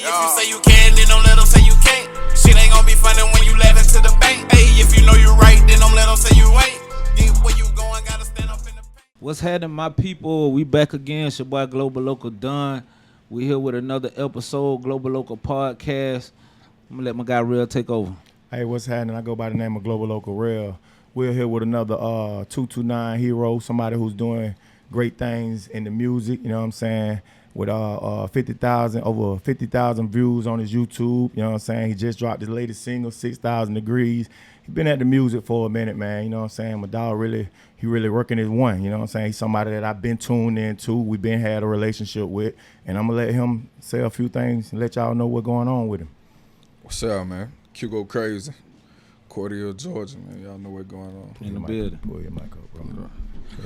if you say you can, then don't let them say you can't. Shit ain't gonna be funny when you laughing to the bank. Hey, if you know you right, then don't let them say you ain't. Where you going, gotta stand up in the paint. What's happening, my people? We back again. It's your boy Global Local Don. We here with another episode, Global Local Podcast. I'm gonna let my guy Rell take over. Hey, what's happening? I go by the name of Global Local Rell. We're here with another 229 hero, somebody who's doing great things in the music, you know what I'm saying? With over 50,000 views on his YouTube, you know what I'm saying? He just dropped his latest single, 6,000 Degrees. He's been at the music for a minute, man, you know what I'm saying? My dog he really working his one, you know what I'm saying? He's somebody that I've been tuned into, we've been had a relationship with, and I'm gonna let him say a few things and let y'all know what's going on with him. What's up, man? Q go crazy. Cordele, Georgia, man. Y'all know what's going on. In the building. Pull your mic up, bro.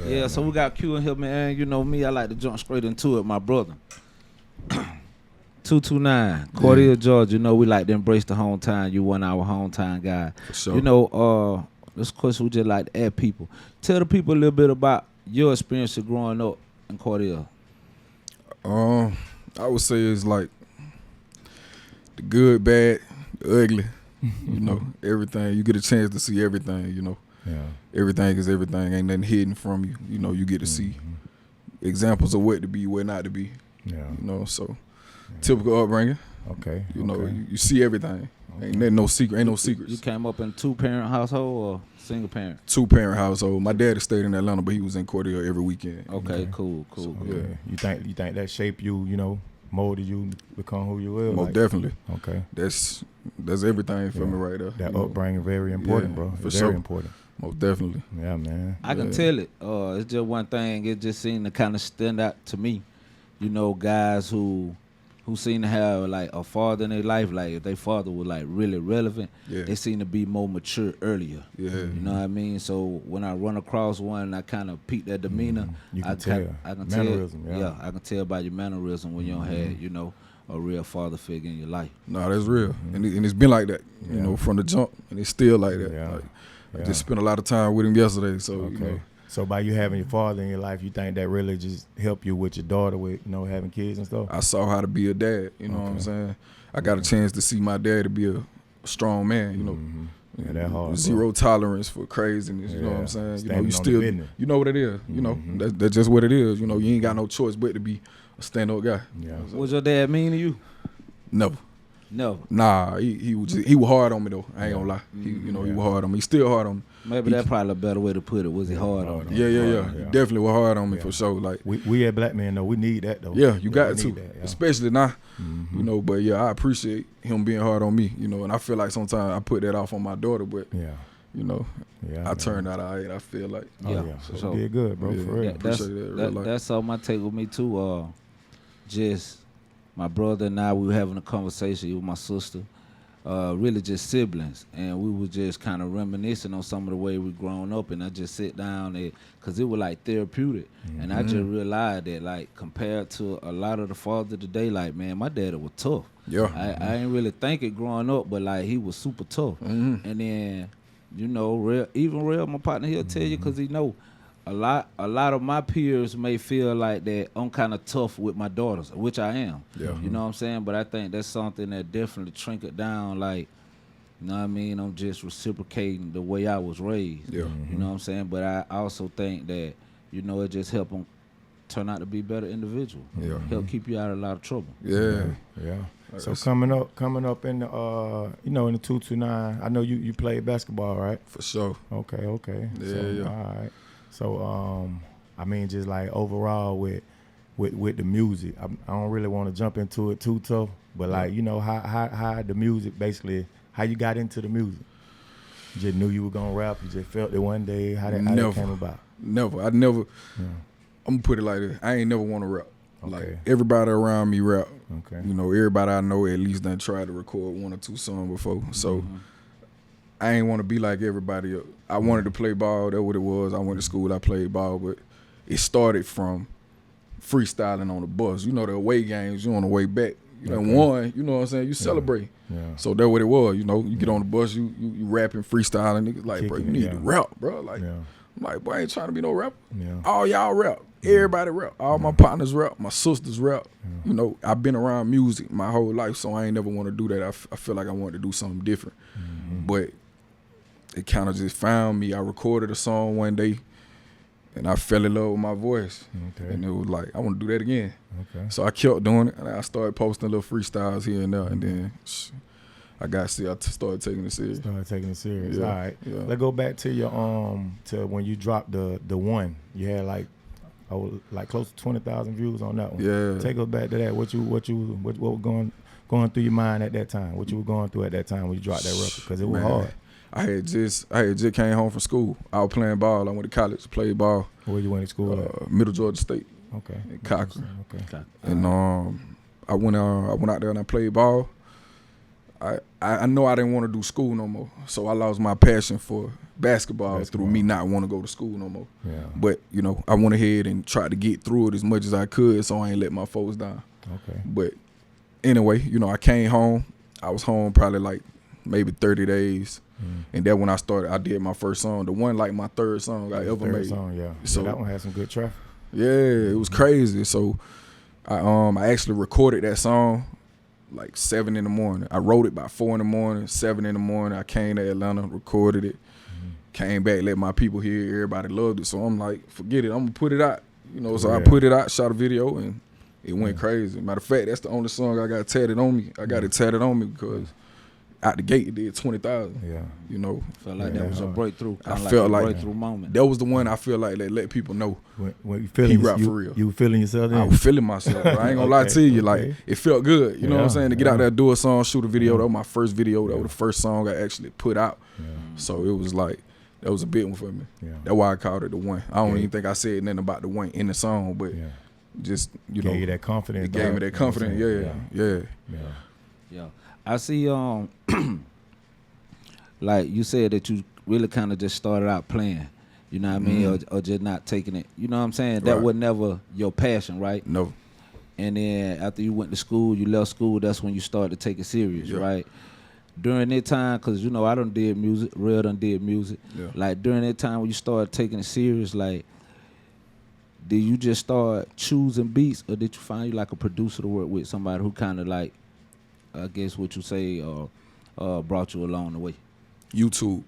Yeah, so we got Q in here, man. You know me, I like to jump straight into it, my brother. 229, Cordele, Georgia. You know, we like to embrace the hometown. You one our hometown guy. For sure. You know, this question we just like to ask people. Tell the people a little bit about your experience of growing up in Cordele. I would say it's like the good, bad, the ugly. You know, everything. You get a chance to see everything, you know. Yeah. Everything is everything. Ain't nothing hidden from you. You know, you get to see examples of what to be, what not to be. Yeah. You know, so typical upbringing. Okay. You know, you see everything. Ain't nothing, no secret. Ain't no secrets. You came up in a 2-parent household or single parent? 2-parent household. My daddy stayed in Atlanta, but he was in Cordele every weekend. Okay, cool. So, yeah. You think that shaped you, you know, molded you become who you is? Most definitely. Okay. That's everything for me right there. That upbringing very important, bro. For it's sure. very important. Most definitely. Yeah, man. I can tell it. It's just one thing. It just seemed to kind of stand out to me. You know, guys who seem to have like a father in their life, like if their father was like really relevant, they seem to be more mature earlier. Yeah. You know what I mean? So when I run across one, I kind of peep their demeanor. You can tell. I can mannerism, tell. I can tell by your mannerism when you don't have, you know, a real father figure in your life. No, that's real, and it's been like that, you know, from the jump, and it's still like that. Yeah. Like, I just spent a lot of time with him yesterday, so Okay. you know. So by you having your father in your life, you think that really just helped you with your daughter with, you know, having kids and stuff? I saw how to be a dad. You know what I'm saying? I got a chance to see my dad to be a strong man. You know, Yeah, that hard. zero tolerance for craziness. You know what I'm saying? You know, you still, business. you know what it is. You know, that's just what it is. You know, you ain't got no choice but to be a stand-up guy. Yeah. Was your dad mean to you? Never. No. Nah, he was hard on me though. I ain't gonna lie. He was hard on me. He still hard on me. Maybe that's probably a better way to put it. Was he hard on you? Yeah. He definitely was hard on me for sure. Like We as black men though, we need that though. yeah, you got to, that, especially now. You know, but yeah, I appreciate him being hard on me. You know, and I feel like sometimes I put that off on my daughter, but you know, I turned out all right. I feel like So you did good, bro. For real. Appreciate that. That's all my take with me too. Just my brother and I, we were having a conversation with my sister. Really just siblings, and we were just kind of reminiscing on some of the way we grown up, and I just sit down there because it was like therapeutic, and I just realized that like compared to a lot of the fathers today, like man, my daddy was tough. Yeah, I ain't really think it growing up, but like he was super tough, and then you know, Rell, my partner, he'll tell you because he know a lot of my peers may feel like that I'm kind of tough with my daughters, which I am. Yeah. You know what I'm saying? But I think that's something that definitely trickled down, like, you know what I mean? I'm just reciprocating the way I was raised. Yeah. You know what I'm saying? But I also think that, you know, it just helped them turn out to be better individuals. Yeah. Help keep you out of a lot of trouble. Yeah. So coming up in the you know, in the 229, I know you played basketball, right? For sure. Okay. Yeah, So, yeah. All right. So I mean, just like overall with the music, I don't really want to jump into it too tough, but like, you know, how the music basically, how you got into the music? You just knew you were gonna rap. You just felt it one day. How that came about? Never. I never. I'm gonna put it like this. I ain't never want to rap. Okay. Like everybody around me rap. Okay. You know, everybody I know at least done tried to record 1 or 2 songs before. So I ain't want to be like everybody else. I wanted to play ball. That's what it was. I went to school. I played ball, but it started from freestyling on the bus. You know, the away games. You on the way back. You done won. You know what I'm saying? You celebrate. Yeah. So that's what it was. You know, you get on the bus. You rapping, freestyling. Niggas like, bro, you need to rap, bro. Like, I'm like, boy, I ain't trying to be no rapper. Yeah. All y'all rap. Everybody rap. All my partners rap. My sisters rap. You know, I've been around music my whole life, so I ain't never want to do that. I feel like I wanted to do something different. But it kind of just found me. I recorded a song one day, and I fell in love with my voice. And it was like, I want to do that again. So I kept doing it, and I started posting little freestyles here and there, and then I started taking it serious. Yeah. All right. Yeah. Let's go back to your to when you dropped the one. You had like close to 20,000 views on that one. Yeah. Take us back to that. What was going through your mind at that time? What you were going through at that time when you dropped that record? Because it was hard. I had just came home from school. I was playing ball. I went to college, played ball. Where you went to school? Middle Georgia State. Okay. In Cochran. Okay. And I went out there and I played ball. I know I didn't want to do school no more, so I lost my passion for basketball through me not want to go to school no more. Yeah. But you know, I went ahead and tried to get through it as much as I could, so I ain't let my folks down. Okay. But anyway, you know, I came home. I was home probably like maybe 30 days. And then when I did my first song, the one like my third song I ever made. So that one had some good traffic. Yeah, it was crazy. So I actually recorded that song like 7 in the morning. I wrote it by 4 in the morning, 7 in the morning. I came to Atlanta, recorded it, came back, let my people hear it. Everybody loved it. So I'm like, forget it, I'm gonna put it out. You know, so I put it out, shot a video, and it went crazy. Matter of fact, that's the only song I got tatted on me. I got it tatted on me because out the gate it did 20,000. Yeah. You know. Felt like that was a breakthrough. I felt like a breakthrough moment. That was the one I feel like that let people know when you feeling he rap for real. You feeling yourself then? I was feeling myself. Bro. I ain't gonna lie to you. Like it felt good. You know what I'm saying? To get out there, do a song, shoot a video. That was my first video. That was the first song I actually put out. So it was like that was a big one for me. That's why I called it the one. I don't even think I said nothing about the one in the song, but just gave you that confidence. It gave me that confidence. Yeah. I see. Like you said that you really kind of just started out playing, you know what I mean, or just not taking it. You know what I'm saying? That was never your passion, right? No. And then after you went to school, you left school. That's when you started to take it serious, right? During that time, because you know I done did music, Rell done did music. Yeah. Like during that time when you started taking it serious, like did you just start choosing beats, or did you find you like a producer to work with, somebody who kind of like, I guess what you say, brought you along the way? YouTube.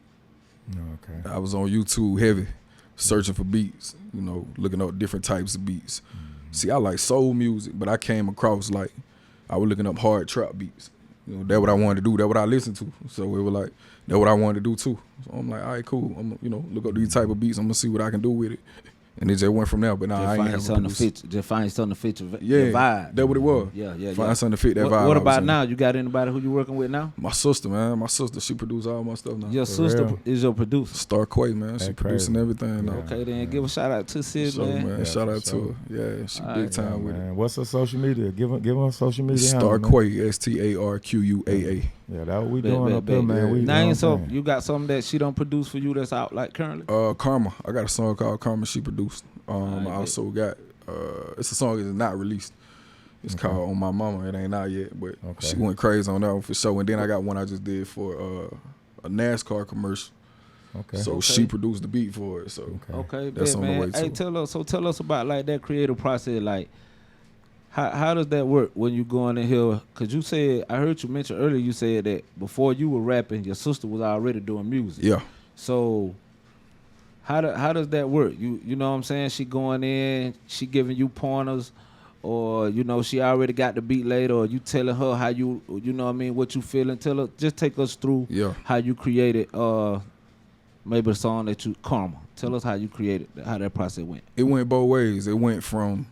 Okay. I was on YouTube heavy, searching for beats, you know, looking up different types of beats. See, I like soul music, but I came across like I was looking up hard trap beats. You know, that's what I wanted to do. That's what I listened to. So it was like that's what I wanted to do too. So I'm like, all right, cool. I'm look up these type of beats. I'm gonna see what I can do with it. And it just went from there. But now I ain't have a just find something to fit your vibe. That's what it was. Find something to fit that vibe. What about now? You got anybody who you working with now? My sister, man. My sister, she produces all my stuff now. Your sister is your producer. Star Quay, man. She producing everything now. Okay, then give a shout out to Sid, man. Shout out to her. Yeah, she big time with it. What's her social media? Give her social media. Star Quay, StarQuaa. Yeah, that's what we doing up there, man. Now, so you got something that she don't produce for you that's out like currently? Karma. I got a song called Karma she produced. I also got it's a song that's not released. It's called On My Mama. It ain't out yet, but she went crazy on that one for sure. And then I got one I just did for a NASCAR commercial. Okay. So she produced the beat for it. So that's on the way too. Hey, tell us about like that creative process. Like, how does that work when you going in here? Cause you said, I heard you mention earlier. You said that before you were rapping, your sister was already doing music. Yeah. So how does that work? You know what I'm saying? She going in, she giving you pointers, or you know she already got the beat laid, or you telling her how you know what I mean, what you feeling. Just take us through how you created maybe the song that you Karma. Tell us how you created, how that process went. It went both ways. It went from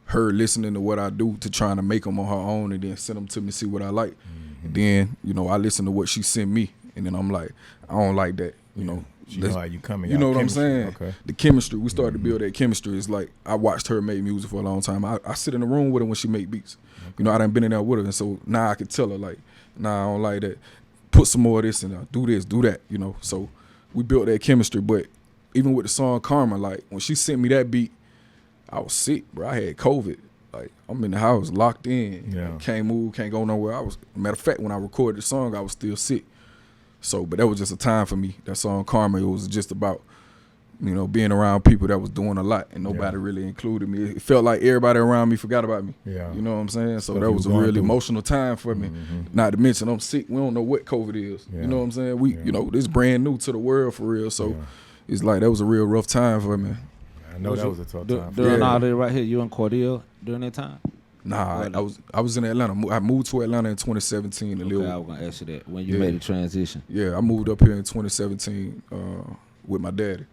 her listening to what I do to trying to make them on her own and then send them to me, see what I like. And then, you know, I listen to what she sent me, and then I'm like, I don't like that, you know. She know how you coming. You know what I'm saying? Okay. The chemistry, we started to build that chemistry. It's like I watched her make music for a long time. I sit in the room with her when she make beats. You know, I done been in there with her, and so now I can tell her like, nah, I don't like that. Put some more of this and do this, do that. You know, so we built that chemistry. But even with the song Karma, like when she sent me that beat, I was sick, bro. I had COVID. Like I'm in the house, locked in. Yeah. Can't move, can't go nowhere. Matter of fact, when I recorded the song, I was still sick. So, but that was just a time for me. That song Karma, it was just about you know, being around people that was doing a lot and nobody really included me. It felt like everybody around me forgot about me. Yeah. You know what I'm saying? So Stuff that you was a going really through. emotional time for me. Not to mention I'm sick. We don't know what COVID is. Yeah. You know what I'm saying? You know, this brand new to the world for real. So it's like that was a real rough time for me. I know that was a tough time. During all that right here, you and Cordele during that time? Nah, I was in Atlanta. I moved to Atlanta in 2017 to live. Okay, I was gonna ask you that when you made the transition. Yeah, I moved up here in 2017 with my daddy.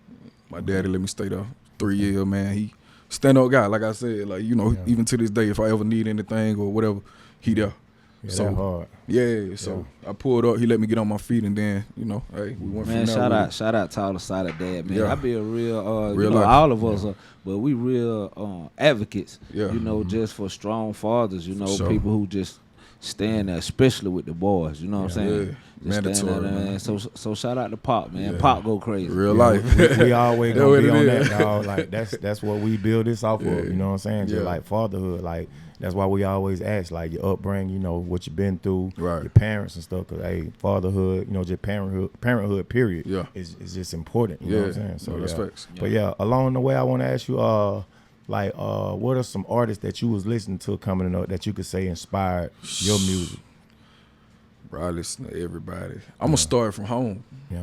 My daddy let me stay there 3 years, man. He stand up guy, like I said, like, you know, even to this day, if I ever need anything or whatever, he there. Yeah, So that hard. yeah, so I pulled up, he let me get on my feet, and then, you know, hey, we went Man, from there. shout out to all the side of dad, man. Yeah. I be a real, Real you know, life. all of us are, but we real advocates, Yeah. you know, just for strong fathers, you know, Sure. people who just stand there, especially with the boys, you know what I'm saying? Yeah. Just stand Mandatory, there, man. So shout out to Pop, man. Yeah. Pop go crazy. Real life. We always That gonna what be it on is. that, dog. Like that's what we build this off of. You know what I'm saying? Just Yeah. like fatherhood. Like that's why we always ask, like your upbringing, you know, what you've been through, Right. your parents and stuff. Cause hey, fatherhood, you know, just parenthood. Period. Yeah. is just important. You know what I'm saying? So no, that's yeah. facts. But yeah, along the way, I want to ask you, what are some artists that you was listening to coming up that you could say inspired your music? Bro, I listen to everybody. I'm gonna start from home. Yeah.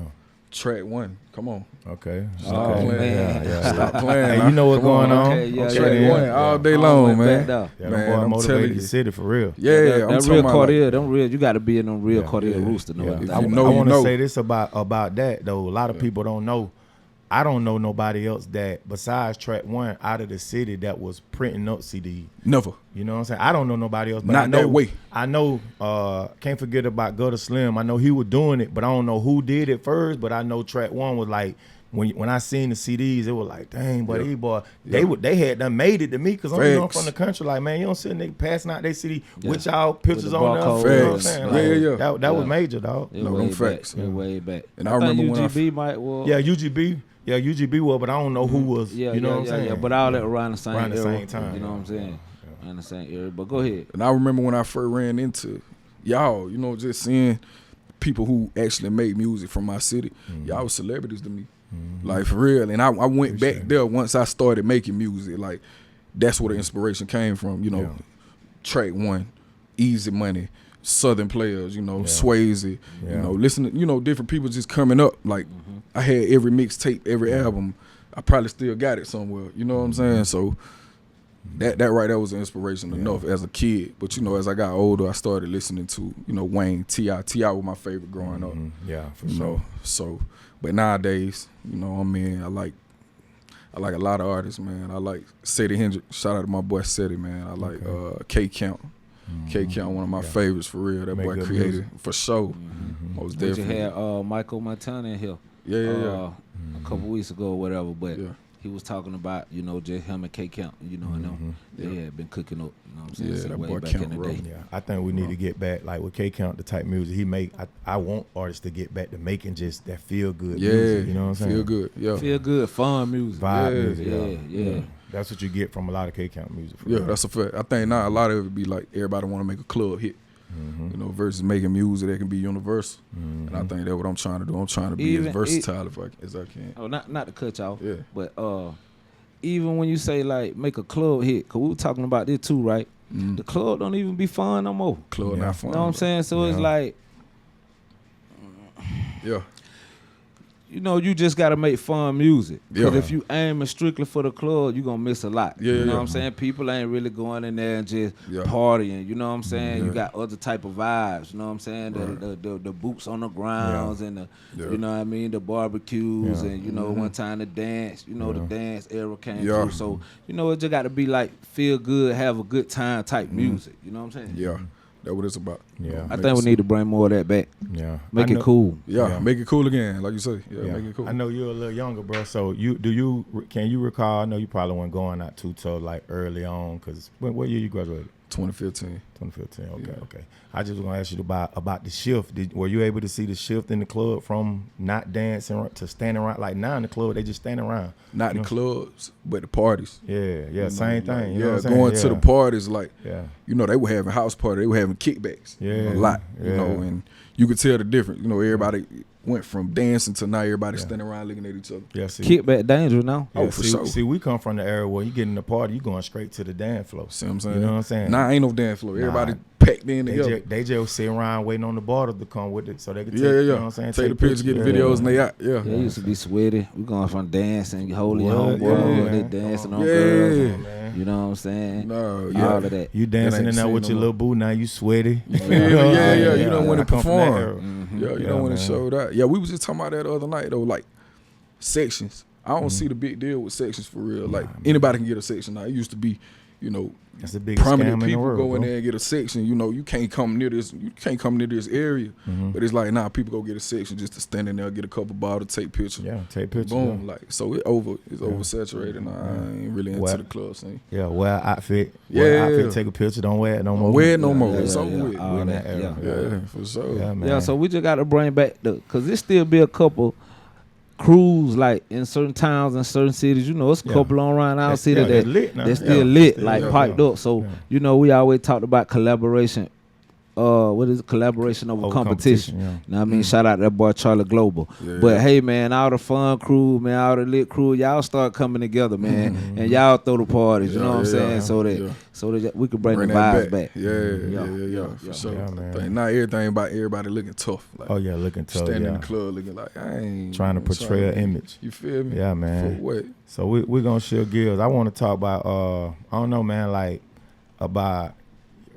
Track 1, come on. Okay. Oh, okay. man. Yeah. Stop playing. Hey, now. you know what's Come going on? Okay, yeah, Track yeah, 1 yeah. all day All long, the way man. back there. Yeah, Man, them boy I'm motivated telling the you. city for real. Yeah, I'm that talking real about Cordele, like, them real. You got to be in them real Yeah, Cordele roots to know Yeah. everything. If you I know, you want to know. say this about that though. A lot of people don't know. I don't know nobody else that besides Track 1 out of the city that was printing up CD. never. You know what I'm saying? I don't know nobody else. But Not I know, that way. I know. Can't forget about Gutter Slim. I know he was doing it, but I don't know who did it first. But I know Track 1 was like when I seen the CDs, it was like, dang, but he boy, they had done made it to me because I'm Facts. from the country. Like, man, you don't see a nigga passing out their CD Yeah. with y'all pictures With the on barcode. there. You know what I'm Facts. saying? Yeah, Like, yeah. That was major, dog. It No, way them back, facts. it way back. And I remember think when I UGB might well. Yeah, UGB. Yeah, UGB was, but I don't know who was. Yeah, you know yeah, what I'm saying? Yeah, but all that around the same Around the era, same time, You know what I'm saying? Around the same era. But go ahead. And I remember when I first ran into y'all, you know, just seeing people who actually make music from my city. Y'all was celebrities to me. Like, for real. And I went back there once I started making music. Like, that's where the inspiration came from. You know, Track 1, Easy Money, Southern Players, you know, Swayze, you know, listening, you know, different people just coming up. Like, I had every mixtape, every album. I probably still got it somewhere. You know what I'm saying? So that right there was an inspiration enough as a kid. But, you know, as I got older, I started listening to, you know, Wayne, T.I. T.I. was my favorite growing up. Yeah, for You sure. know, so, but nowadays, you know, I mean, I like a lot of artists, man. I like Sadie Hendrix. Shout out to my boy Sadie, man. I like K Count. K Count, one of my favorites for real. That Make boy good created music. for sure. Most We just definitely. had Michael Montana in here. Yeah. A couple weeks ago or whatever, but Yeah. he was talking about, you know, just him and K Count, you know, and them. They had been cooking up, you know what I'm saying? Yeah, since that way boy back Count in the roll. day. Yeah, I think we need to get back, like with K Count, the type of music he make. I want artists to get back to making just that feel good music. You know what I'm saying? Feel good. Yeah. Feel good, fun music. Vibe Yeah, music. yeah. That's what you get from a lot of K Count music. For Yeah, real. that's a fact. I think now a lot of it be like everybody want to make a club hit, you know, versus making music that can be universal. And I think that's what I'm trying to do. I'm trying to be Even- as versatile as I can. Oh, not to cut you off, Yeah. but even when you say like make a club hit, cause we were talking about this too, right? The club don't even be fun no more. Club Yeah. not fun. You know what I'm saying? So it's like, Yeah. you know, you just gotta make fun music. Because Yeah. if you aiming strictly for the club, you gonna miss a lot. Yeah, you know yeah. what I'm saying? People ain't really going in there and just Yeah. partying. You know what I'm saying? You Yeah. got other type of vibes. You know what I'm saying? The boots on the grounds and the Yeah. you know what I mean, the barbecues Yeah. and you know one time the dance. You know the dance era came Yeah. through. So you know it just got to be like feel good, have a good time type music. You know what I'm saying? Yeah. That's what it's about. Yeah. I think we need to bring more of that back. Yeah. Make I it know- cool. Yeah, Yeah. make it cool again, like you say. Yeah, Yeah. make it cool. I know you're a little younger, bro. So can you recall? I know you probably weren't going out too tough like early on, because what year you graduated? 2015. 2015. Okay, Yeah. okay. I just was gonna ask you about the shift. Were you able to see the shift in the club from not dancing to standing around? Like now in the club, they just standing around. Not You the know? clubs, but the parties. Yeah, You know, same thing. like, You know yeah, what I'm saying? going to the parties, like, Yeah. you know, they were having house party. They were having kickbacks. Yeah, a lot. You yeah. know, and you could tell the difference. You know, everybody went from dancing to now everybody standing around looking at each other. Yeah, see. Kickback dangerous now. Yeah, Oh, for sure. See, we come from the era where you get in the party, you going straight to the dance floor. See what I'm saying? You know what I'm saying? Nah, ain't no dance floor. Everybody packed in together. They just sit around waiting on the barters to come with it so they can take, Yeah. you know what I'm saying? Take the pictures, get the videos, and they out. Yeah. Yeah, it used to be sweaty. We going from dancing, holding your What? homeboy, Yeah. they dancing on Yeah. girls. Man. You know what I'm saying? No, All yeah. of that. You dancing ain't in there seen with no your more. little boo, now you sweaty. Yeah. You don't want I to come from that perform. era. Mm-hmm. Yeah, you Yeah, don't want man. to show that. Yeah, we was just talking about that the other night though, like sections. I don't see the big deal with sections for real. Like anybody can get a section now. It used to be, you know, That's the biggest prominent scam in the people world, go in bro. there and get a section. You know, you can't come near this. You can't come near this area. But it's like, nah, people go get a section just to stand in there, get a couple bottles, take pictures. Yeah, take pictures. Boom, Yeah. like so it's oversaturated. Nah, I ain't really into Well, the club scene. Yeah, wear an outfit. Yeah. Wear an outfit, take a picture. Don't wear it no more. Wear it no Yeah, more. yeah, It's yeah, over yeah. with. All We in that, that era. yeah. Yeah, for sure. Yeah, man. Yeah, so we just got to bring back because there still be a couple crews like in certain towns and certain cities. You know, it's a Yeah. couple on around our That's- city yeah, that that's lit now. they're still Yeah. lit, Yeah, like yeah, piped yeah. up. So Yeah. you know, we always talked about collaboration. What is it? Collaboration over competition. yeah. You know what I mean? Shout out to that boy Charlie Global. Yeah. But hey man, all the fun crew, man, all the lit crew, y'all start coming together, man, and y'all throw the parties. You know what I'm saying? yeah. So that we could bring the that vibes back. Yeah, for sure. Yeah, man. Think not everything about everybody looking tough. Like, Oh yeah, looking tough. standing in Yeah. the club looking like I ain't Trying to portray an image. You feel me? Yeah, man. For what? So we're gonna shift gears. I want to talk about I don't know, man, like about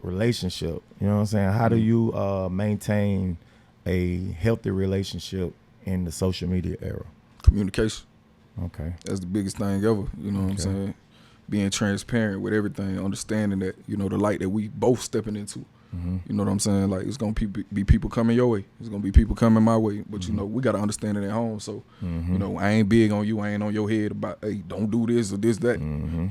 relationship. You know what I'm saying? How do you maintain a healthy relationship in the social media era? Communication. Okay. That's the biggest thing ever. You know what I'm saying? Being transparent with everything, understanding that, you know, the light that we both stepping into. You know what I'm saying? Like, it's going to be people coming your way. It's going to be people coming my way. But, you know, we got to understand it at home. So, you know, I ain't big on you. I ain't on your head about, hey, don't do this or this, that.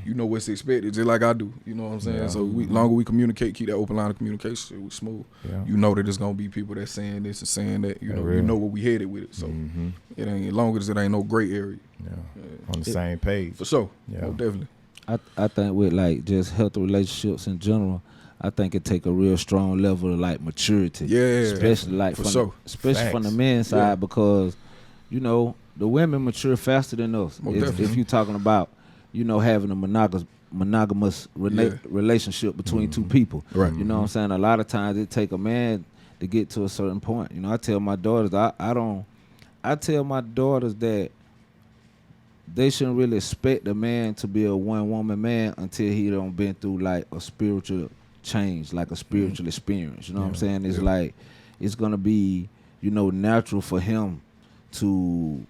You know what's expected, just like I do. You know what I'm saying? Yeah. So, longer we communicate, keep that open line of communication, we smooth. Yeah. You know that there's going to be people that's saying this and saying that. You know, real. you know where we headed with it. So, it ain't, as long as it ain't no gray area. Yeah. On the same page. For sure. Yeah. Most definitely. I think with like just healthy relationships in general, I think it take a real strong level of like maturity. Yeah. Especially like For from sure. especially from the Facts. men's side Yeah. because, you know, the women mature faster than us. Most If definitely. you talking about, you know, having a monogamous relationship between two people. Right. You know what I'm saying? A lot of times it take a man to get to a certain point. You know, I tell my daughters I tell my daughters that they shouldn't really expect a man to be a one-woman man until he done been through like a spiritual change, like a spiritual experience. You know what I'm saying? It's like it's gonna be, you know, natural for him to,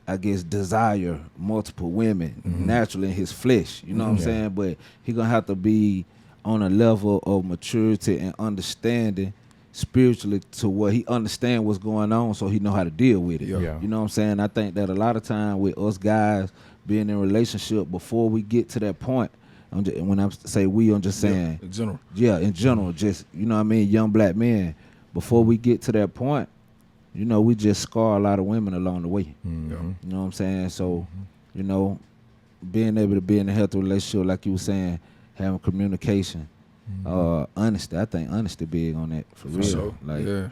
I guess, desire multiple women naturally in his flesh. You know what I'm saying? But he gonna have to be on a level of maturity and understanding spiritually to where he understand what's going on so he know how to deal with it. Yeah. You know what I'm saying? I think that a lot of time with us guys being in a relationship before we get to that point, when I say we, I'm just saying, In general. yeah, in general, just, you know what I mean, young black men, before we get to that point, you know, we just scar a lot of women along the way. You know what I'm saying? So, you know, being able to be in a healthy relationship, like you were saying, having communication, honesty. I think honesty big on that for real. sure. Like, Yeah. Yeah.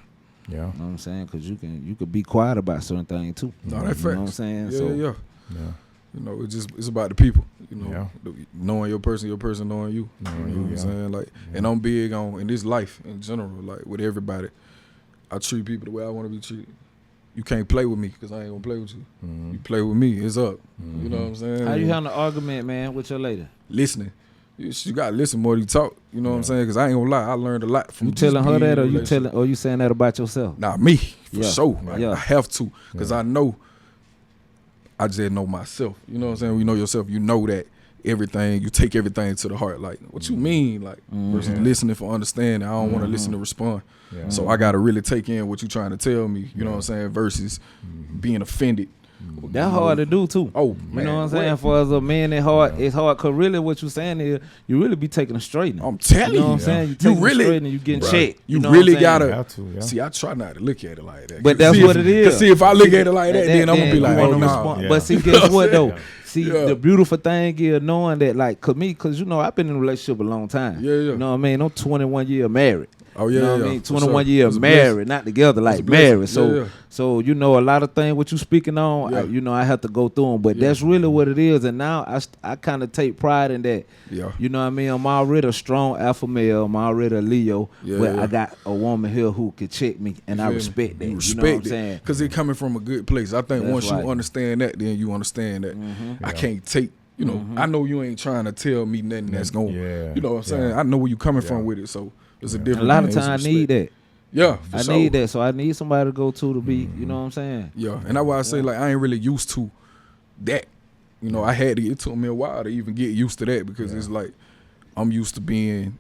you know what I'm saying? Because you could be quiet about certain things too. No, You that's know what I'm facts. saying? Yeah, So, yeah. Yeah. You know, it's about the people. You know, Yeah. knowing your person knowing you. Knowing You know what I'm you, saying? Like, and I'm big on in this life in general. Like with everybody, I treat people the way I want to be treated. You can't play with me because I ain't gonna play with you. You play with me, it's up. You know what I'm saying? how you handle an argument, man, with your lady? Listening. You gotta listen more than you talk. You know what I'm saying? Because I ain't gonna lie, I learned a lot from You just telling her being that, in a or you relationship. or you saying that about yourself? Nah, me for Yeah. sure. Like, Yeah. I have to because I know. I just know myself. You know what I'm saying? When you know yourself, you know that everything. You take everything to the heart. Like, what you mean? Like, versus listening for understanding. I don't want to listen to respond. Yeah. So I gotta really take in what you trying to tell me. You know what I'm saying? Versus being offended. That's hard to do too. Oh, You man, know what I'm saying? what? For as a man, it's hard. It's hard because really, what you saying is you really be taking a straightening. I'm telling You know what I'm you. saying? You You taking really- a straightening, you getting Bruh, checked. you know what really I'm saying? gotta- Have to, yeah. See, I try not to look at it like that. But that's See, what it is. Cause see, if I look at it like that, then I'm gonna be you like, wanna oh, nah. respond. Yeah. But see, guess what though? Yeah. See, Yeah. the beautiful thing is knowing that, like, cause you know, I've been in a relationship a long time. Yeah, yeah. You know what I mean? I'm 21 years married. Oh, yeah, you know what yeah, I mean? for 21 sure. years It's a married, blessing. not together, like a blessing. married. So, Yeah, yeah. so you know, a lot of things what you speaking on, Yeah. you know, I have to go through them, but that's really what it is. And now I kind of take pride in that. Yeah. You know what I mean? I'm already a strong alpha male. I'm already a Leo, Yeah, but yeah. I got a woman here who can check me, and I respect that. You know what I'm saying? Because it coming from a good place. I think That's once right. you understand that, then you understand that I can't take. You know, I know you ain't trying to tell me nothing that's going. Yeah. You know what I'm saying? I know where you coming from with it. So it's a different. A lot of thing. It's times I need respect. that. Yeah, for I sure. need that, so I need somebody to go to be. You know what I'm saying? Yeah, and that's why I say like I ain't really used to that. You know, I had to. It took me a while to even get used to that because it's like I'm used to being,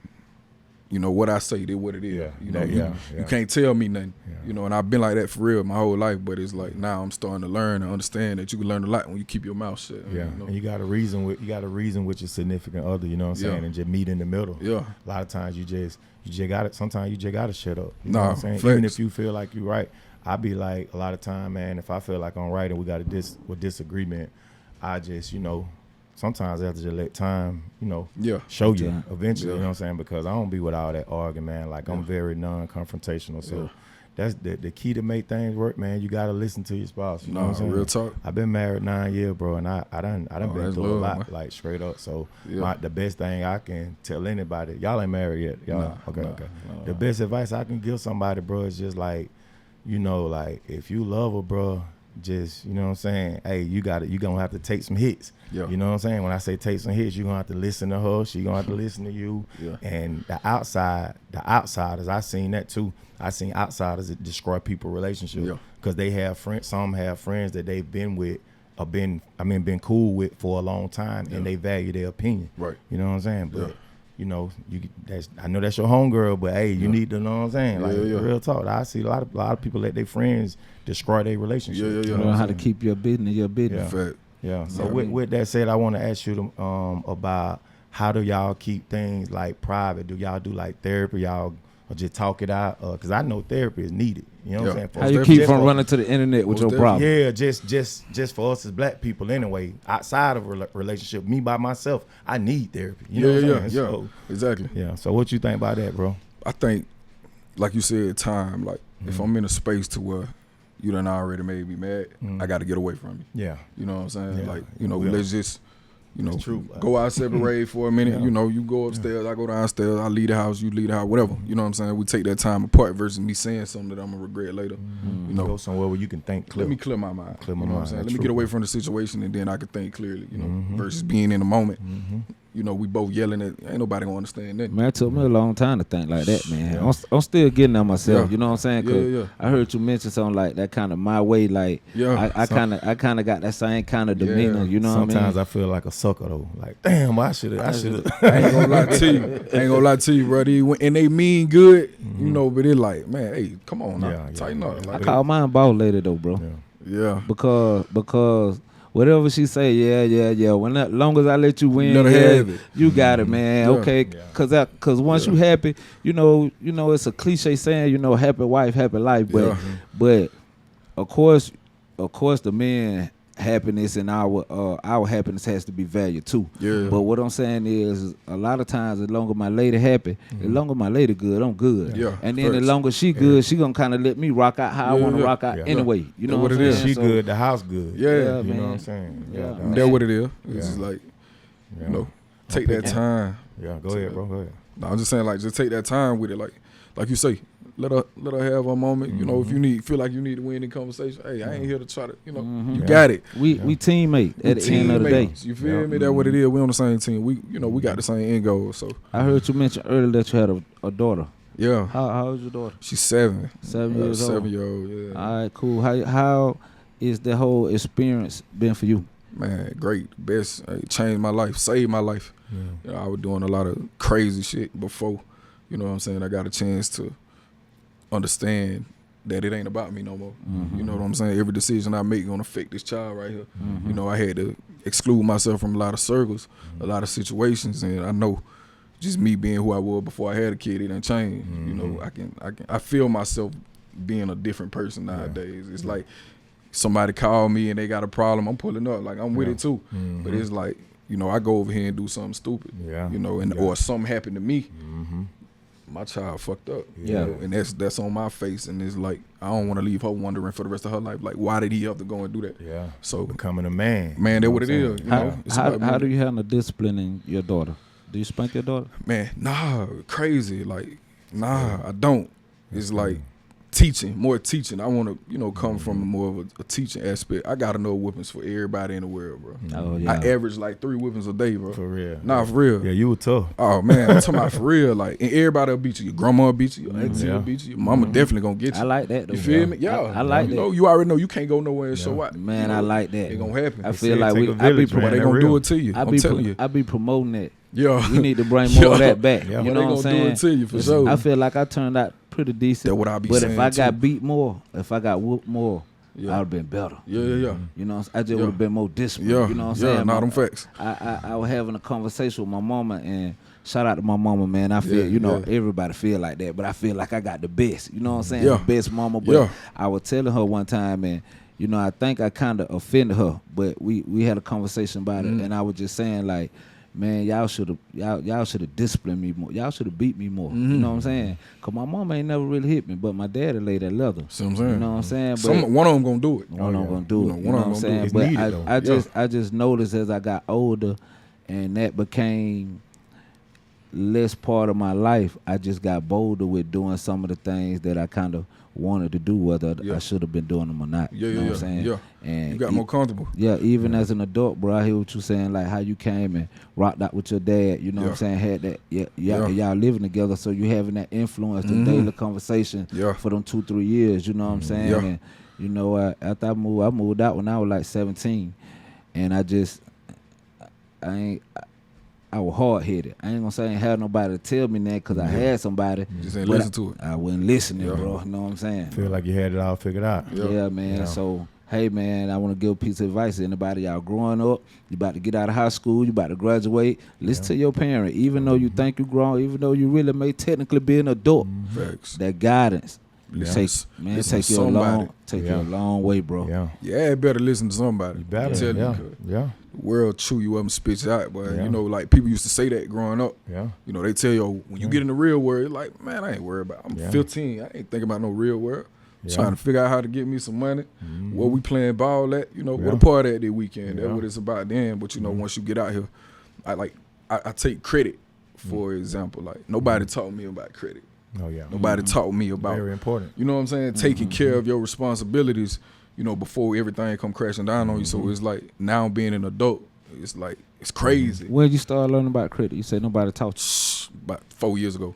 you know, what I say, they what it is. Yeah. You know, Yeah. you can't tell me nothing. You know, and I've been like that for real my whole life. But it's like now I'm starting to learn and understand that you can learn a lot when you keep your mouth shut. Yeah, You know? and you got to reason with your significant other. You know what I'm saying, and just meet in the middle. Yeah. A lot of times you just got it. Sometimes you just got to shut up. You know Nah, what I'm saying. facts. Even if you feel like you're right, I be like a lot of time, man. If I feel like I'm right and we got a disagreement, I just sometimes I have to just let time show you Yeah. eventually. Yeah. You know what I'm saying, because I don't be with all that arguing, man. Like I'm very non-confrontational, so. Yeah. That's the key to make things work, man. You gotta listen to your spouse. You know what I'm saying? Real talk. I've been married 9 years, bro, and I done been that's through a love, lot, man. like straight up. So Yeah. the best thing I can tell anybody, y'all ain't married yet, y'all. Nah, okay. nah. The best advice I can give somebody, bro, is just like, like if you love her, bro, just you know what I'm saying. Hey, you gonna have to take some hits. Yeah. You know what I'm saying. When I say take some hits, you gonna have to listen to her. She gonna have to listen to you. Yeah. And the outsiders, I seen that too. I seen outsiders that destroy people's relationships because they have friends. Some have friends that they've been with or been cool with for a long time, and they value their opinion. Right. You know what I'm saying? But I know that's your homegirl, but hey, you need to know what I'm saying. Like real talk. I see a lot of people let their friends destroy their relationship. Yeah. You know how to keep your business. Yeah. Fact. Yeah. So with that said, I want to ask you about how do y'all keep things like private? Do y'all do like therapy? Y'all or just talk it out? Because I know therapy is needed. You know what I'm saying? How you keep from running to the internet with your problem? Yeah, just for us as black people anyway. Outside of a relationship, me by myself, I need therapy. You know what I'm saying? So, exactly. Yeah. So what you think about that, bro? I think, like you said, time. Like if I'm in a space to where you done already made me mad, I got to get away from you. Yeah. You know what I'm saying? Yeah. Like let's just. That's true. Go out separate for a minute. You know, you go upstairs, I go downstairs, I leave the house, you leave the house, whatever. You know what I'm saying? We take that time apart versus me saying something that I'm gonna regret later. You know, Go somewhere where you can think clear. let me clear my mind. Clear my you know mind. what I'm saying? That's Let me true. get away from the situation and then I can think clearly, you know, versus being in the moment. You know, we both yelling at ain't nobody gonna understand that. Man, it took me a long time to think like that, man. I'm still getting there myself. Yeah. You know what I'm saying? 'Cause I heard you mention something like that kind of my way. Like I kind of got that same kind of demeanor. You know Sometimes what I mean? I feel like a sucker though. Like, damn, I should have. I ain't gonna lie to you, bro. And they mean good, you know, but it like, man, hey, come on now, tighten up. I Like, call mine boss lady though, bro. yeah. Because whatever she say, yeah. Long as I let you win, Let her have it. you got it, man. Yeah. Okay, cause once you happy, you know, it's a cliche saying, happy wife, happy life. But of course, the man happiness and our happiness has to be valued too. Yeah. But what I'm saying is, a lot of times, as long as my lady happy, as long as my lady good, I'm good. Yeah. And then as Facts. long as she good, she gonna kind of let me rock out how I want to rock out anyway. You know That's what what I'm it saying? is. She So- good, the house good. Yeah, You man. know what I'm saying? Yeah, Yeah. man. That's what it is. It's just like, Yeah. you know, take that time. Yeah. Go ahead, bro. Go ahead. No, I'm just saying, like, just take that time with it. Like you say, let her have her moment. You know, if you feel like you need to win the conversation, hey, I ain't here to try to, you got it. We teammate at the end of the day. Teammates, you feel me? That's what it is. We on the same team. We got the same end goal. So I heard you mention earlier that you had a daughter. yeah, How old is your daughter? she's 7. 7 years old. 7-year-old. Yeah, All right, cool. How is the whole experience been for you? man, great, best. It changed my life, saved my life. You know, I was doing a lot of crazy shit before. You know what I'm saying? I got a chance to understand that it ain't about me no more. You know what I'm saying? Every decision I make gonna affect this child right here. You know, I had to exclude myself from a lot of circles, a lot of situations, and I know just me being who I was before I had a kid, it done changed. You know, I feel myself being a different person nowadays. It's like somebody called me and they got a problem, I'm pulling up, like I'm with it too. But it's like, you know, I go over here and do something stupid. Yeah. You know, or something happened to me. my child fucked up. Yeah. And that's on my face, and it's like I don't want to leave her wondering for the rest of her life, like why did he have to go and do that? Yeah. So Becoming a man. that's what it is. You know? It's about How do you handle disciplining your daughter? Do you spank your daughter? Man, nah, crazy. Like, nah, I don't. It's like more teaching. I want to, come from more of a teaching aspect. I got to know whoopings for everybody in the world, bro. Oh, yeah. I average like 3 whoopings a day, bro. For real. Nah, for real. Yeah, you were tough. Oh, man, I'm talking about for real. Like, and everybody will beat you. Your grandma will beat you. Your auntie will beat you. Your mama definitely going to get you. I like that, though. You feel me? Yeah. I like that. You already know you can't go nowhere and show out. Man, I like that. It going to happen. I feel like take a I be village, man. But they promoting. going to do it to you. I'm telling you. I be promoting that. Yeah. We need to bring more of that back. Yeah. You But know they what I'm gonna do saying? it to you for sure. I feel like I turned out pretty decent. That's what I be but saying, if I got too. beat more, if I got whooped more, Yeah. I would have been better. Yeah. You know, I just would have been more disciplined. Yeah. You know what I'm Yeah, saying? nah, them facts. I was having a conversation with my mama, and shout out to my mama, man. I feel, Yeah. everybody feel like that, but I feel like I got the best. You know what I'm saying? Yeah. The best mama. But Yeah. I was telling her one time, and I think I kind of offended her, but we had a conversation about it, and I was just saying like, man, y'all should have disciplined me more. Y'all should have beat me more. You know what I'm saying? Cause my mama ain't never really hit me, but my daddy laid that leather. See what I'm saying? You know what I'm saying? But One of them gonna do it. one of them gonna do it. One You know of what I'm them gonna do saying? it. It's But needed, I just noticed as I got older, and that became less part of my life. I just got bolder with doing some of the things that I kind of wanted to do, whether I should have been doing them or not. Yeah, you know what I'm saying? Yeah. And You got more comfortable. yeah, even as an adult, bro, I hear what you saying, like how you came and rocked out with your dad, you know what I'm saying, had that, y'all living together, so you having that influence, the daily conversation for them 2-3 years, you know what I'm saying? Yeah. And, after I moved out when I was like 17, and I was hard-headed. I ain't gonna say I ain't had nobody to tell me that because I had somebody. Just ain't but listen to it. I wasn't listening, Yeah. bro, you know what I'm saying? Feel like you had it all figured out. Yeah, man. Yeah. So, hey, man, I want to give a piece of advice to anybody. Y'all growing up, you about to get out of high school, you about to graduate. Listen to your parent. Even though you think you grown, even though you really may technically be an adult, Facts. that guidance Listen take to you a somebody. long way, bro. Yeah. Yeah, better listen to somebody. You better. I'm telling Yeah. you, Yeah. the world chew you up and spit you out, boy. Yeah. You know, like people used to say that growing up. Yeah. You know, they tell you when you get in the real world, you're like, man, I ain't worried about. I'm Yeah. 15. I ain't thinking about no real world. Yeah. Trying to figure out how to get me some money. Where we playing ball at, where Yeah. the party at that weekend. Yeah. That's what it's about then. But once you get out here, I take credit, for example. Like nobody taught me about credit. Oh yeah. Nobody taught me about Very important. You know what I'm saying? Taking care of your responsibilities, before everything come crashing down on you. So it's like now being an adult, it's like it's crazy. When did you start learning about credit? You said nobody taught you. About 4 years ago.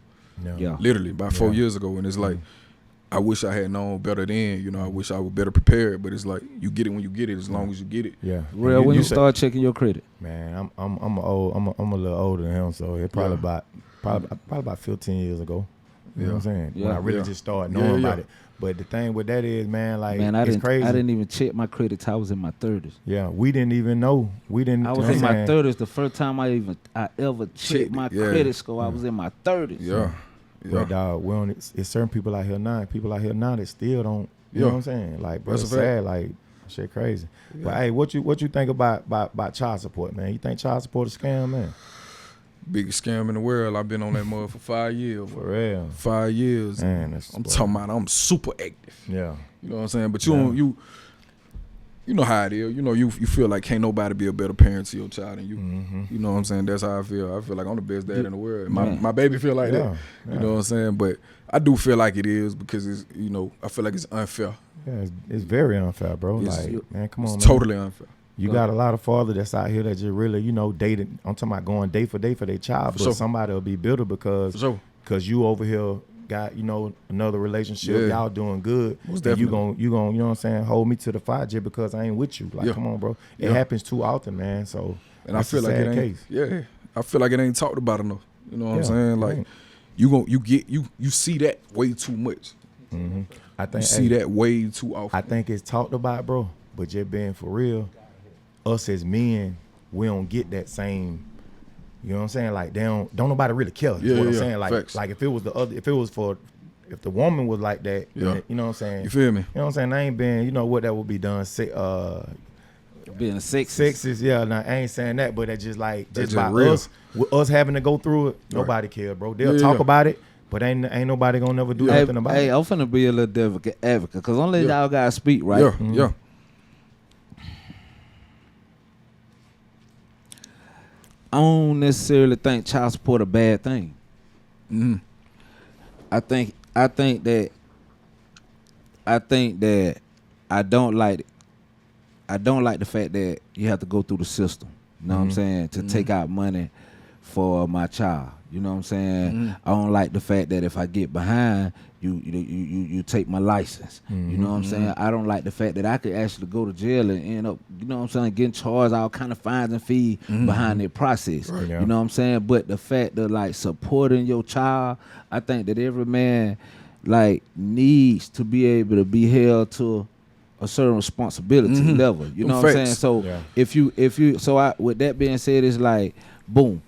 Yeah. Literally, about 4 years ago. And it's like I wish I had known better then. I wish I was better prepared. But it's like you get it when you get it, as long as you get it. Yeah. Real, when you start checking your credit? Man, I'm a little older than him, so it probably about 15 years ago. You know what I'm saying? Yeah. When I really just started knowing about it. But the thing with that is, man, like it's crazy. I didn't even check my credit till I was in my 30s. Yeah, we didn't even know. We didn't. I was in my 30s. The first time I ever checked my credit score, I was in my 30s. Yeah. But dog, it's certain people out here now. People out here now that still don't. You know what I'm saying? Like, bro, it's sad. Like, shit, crazy. Yeah. But hey, what you think about child support, man? You think child support is a scam, man? Biggest scam in the world. I've been on that mother for 5 years. For real. 5 years. Man, I'm talking about I'm super active. Yeah. You know what I'm saying? But you know how it is. You feel like can't nobody be a better parent to your child than you. You know what I'm saying? That's how I feel. I feel like I'm the best dad in the world. My baby feel like that. You know what I'm saying? But I do feel like it is because it's I feel like it's unfair. Yeah, it's very unfair, bro. It's, like, man, come on, it's man. totally unfair. You got a lot of fathers that's out here that just really, dating. I'm talking about going day for day for their child, but somebody will be bitter because you over here got, another relationship. Y'all doing good. Most and you definitely. gonna, you know what I'm saying, hold me to the fire just because I ain't with you. Like, come on, bro. It happens too often, man. So and I feel like it ain't. Case. Yeah, I feel like it ain't talked about enough. You know what I'm saying? Like you see that way too much. I think you see that way too often. I think it's talked about, bro. But just being for real, us as men, we don't get that same. You know what I'm saying? Like don't nobody really care. Yeah, what I'm yeah, saying? Like facts. like if the woman was like that, then you know what I'm saying? You feel me? You know what I'm saying? I ain't been, what that would be done. Being a sexist. Sexist, yeah. Now I ain't saying that, but that's just like That's just by real. us, with us having to go through it. Nobody care, bro. They'll Yeah, talk yeah. about it, But ain't nobody gonna never do Hey, nothing about hey, it. I'm finna be a little advocate because only y'all guys speak, right? Yeah, yeah. I don't necessarily think child support a bad thing. Mm-hmm. I think that I don't like it. I don't like the fact that you have to go through the system. You know what I'm saying? To take out money for my child. You know what I'm saying? I don't like the fact that if I get behind, you take my license. You know what I'm saying? I don't like the fact that I could actually go to jail and end up, you know what I'm saying, getting charged all kind of fines and fees behind that process. Right, yeah. You know what I'm saying? But the fact of like supporting your child, I think that every man like needs to be able to be held to a certain responsibility level. You know what I'm saying? So Yeah. if you with that being said, it's like boom.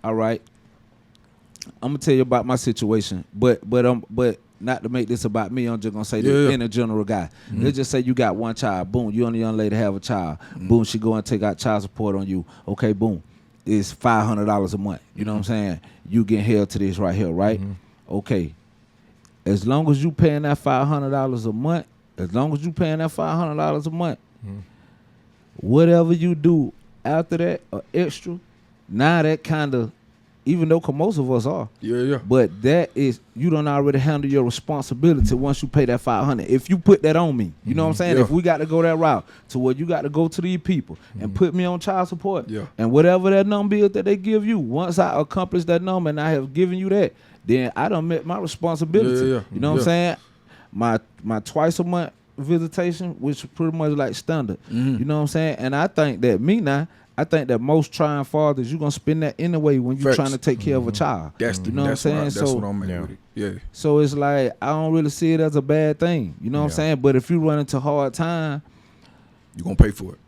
All right. I'm gonna tell you about my situation, but not to make this about me. I'm just gonna say this in a general guy. Let's just say you got one child. Boom, you and a young lady have a child. Boom, she go and take out child support on you. Okay, boom, it's $500 a month. You know what I'm saying? You get held to this right here, right? Okay, as long as you paying that $500 a month, whatever you do after that or extra, now that kind of, even though most of us are, but that is, you don't already handle your responsibility once you pay that $500. If you put that on me, you know what I'm saying? If we got to go that route to where you got to go to these people and put me on child support, and whatever that number is that they give you, once I accomplish that number and I have given you that, then I done met my responsibility. You know what I'm saying? My twice a month visitation, which is pretty much like standard. You know what I'm saying? And I think that most trying fathers, you're gonna spend that anyway when you're trying to take care of a child. You know what I'm saying? That's what I'm at with it. Yeah. So it's like I don't really see it as a bad thing. You know what I'm saying? But if you run into hard time, you're gonna pay for it.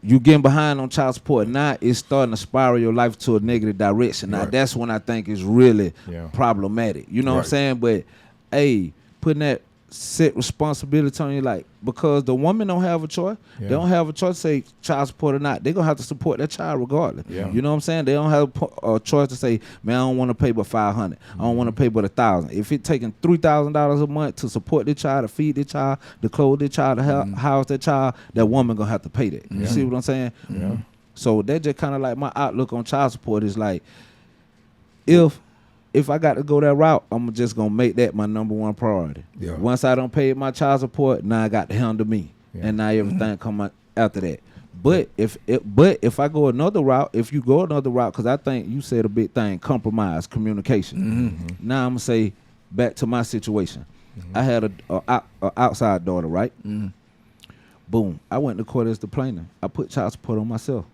You getting behind on child support. Now it's starting to spiral your life to a negative direction. Now that's when I think it's really problematic. You know what I'm saying? But hey, putting that set responsibility on you, like, because the woman don't have a choice. They don't have a choice to say child support or not. They're gonna have to support that child regardless. You know what I'm saying? They don't have a choice to say, man, I don't want to pay but $500. I don't want to pay but $1,000. If it's taking $3,000 a month to support the child, to feed the child, to clothe the child, to house that child, that woman gonna have to pay that. You see what I'm saying? So that just kind of like my outlook on child support is like, if I got to go that route, I'm just gonna make that my number one priority. Once I don't pay my child support, now I got to handle me, and now everything come out after that. But if I go another route, because I think you said a big thing, compromise, communication. Now I'm gonna say back to my situation. I had a outside daughter, right? Boom, I went to court as the plaintiff. I put child support on myself.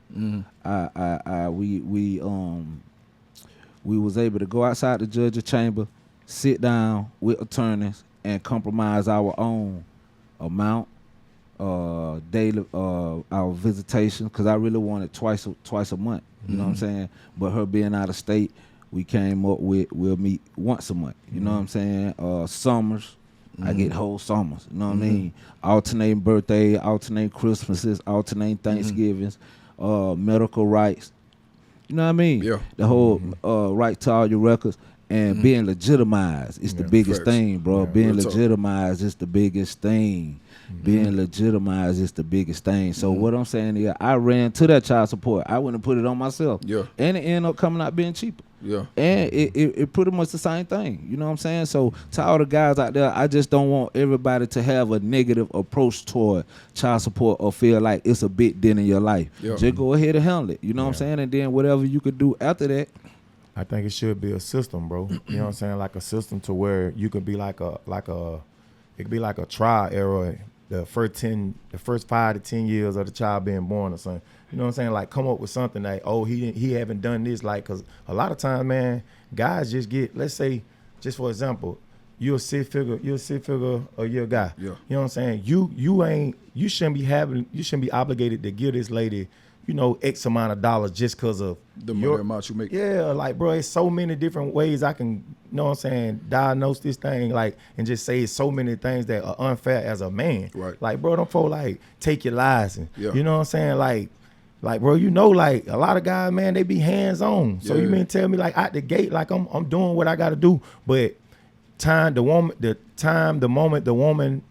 We was able to go outside the judge's chamber, sit down with attorneys, and compromise our own amount, daily, our visitation, because I really wanted twice a month. You know what I'm saying? But her being out of state, we came up with we'll meet once a month. You know what I'm saying? Summers, I get whole summers. You know what I mean? Alternating birthday, alternating Christmases, alternating Thanksgivings, medical rights. You know what I mean? The whole right to all your records and being legitimized is the biggest thing, bro. Being legitimized is the biggest thing. Being legitimized is the biggest thing. So what I'm saying is, I ran to that child support. I wouldn't put it on myself. And it ended up coming out being cheaper. And it pretty much the same thing. You know what I'm saying? So to all the guys out there, I just don't want everybody to have a negative approach toward child support or feel like it's a big dent in your life. Just go ahead and handle it. You know what I'm saying? And then whatever you could do after that. I think it should be a system, bro. You know what I'm saying? Like a system to where you could be it could be like a trial error. The first 5 to 10 years of the child being born or something. You know what I'm saying? Like come up with something like, oh, he haven't done this, like, because a lot of times, man, guys just get, let's say, just for example, you're a six figure a year guy. You know what I'm saying? You shouldn't be obligated to give this lady, you know, X amount of dollars just because of the money amount you make. Like, bro, it's so many different ways I can, you know what I'm saying, diagnose this thing, like, and just say so many things that are unfair as a man. Like, bro, them folks, like, take your license. You know what I'm saying? Like, bro, you know, like, a lot of guys, man, they be hands-on. So you mean tell me, like, out the gate, like, I'm doing what I got to do. But the moment the woman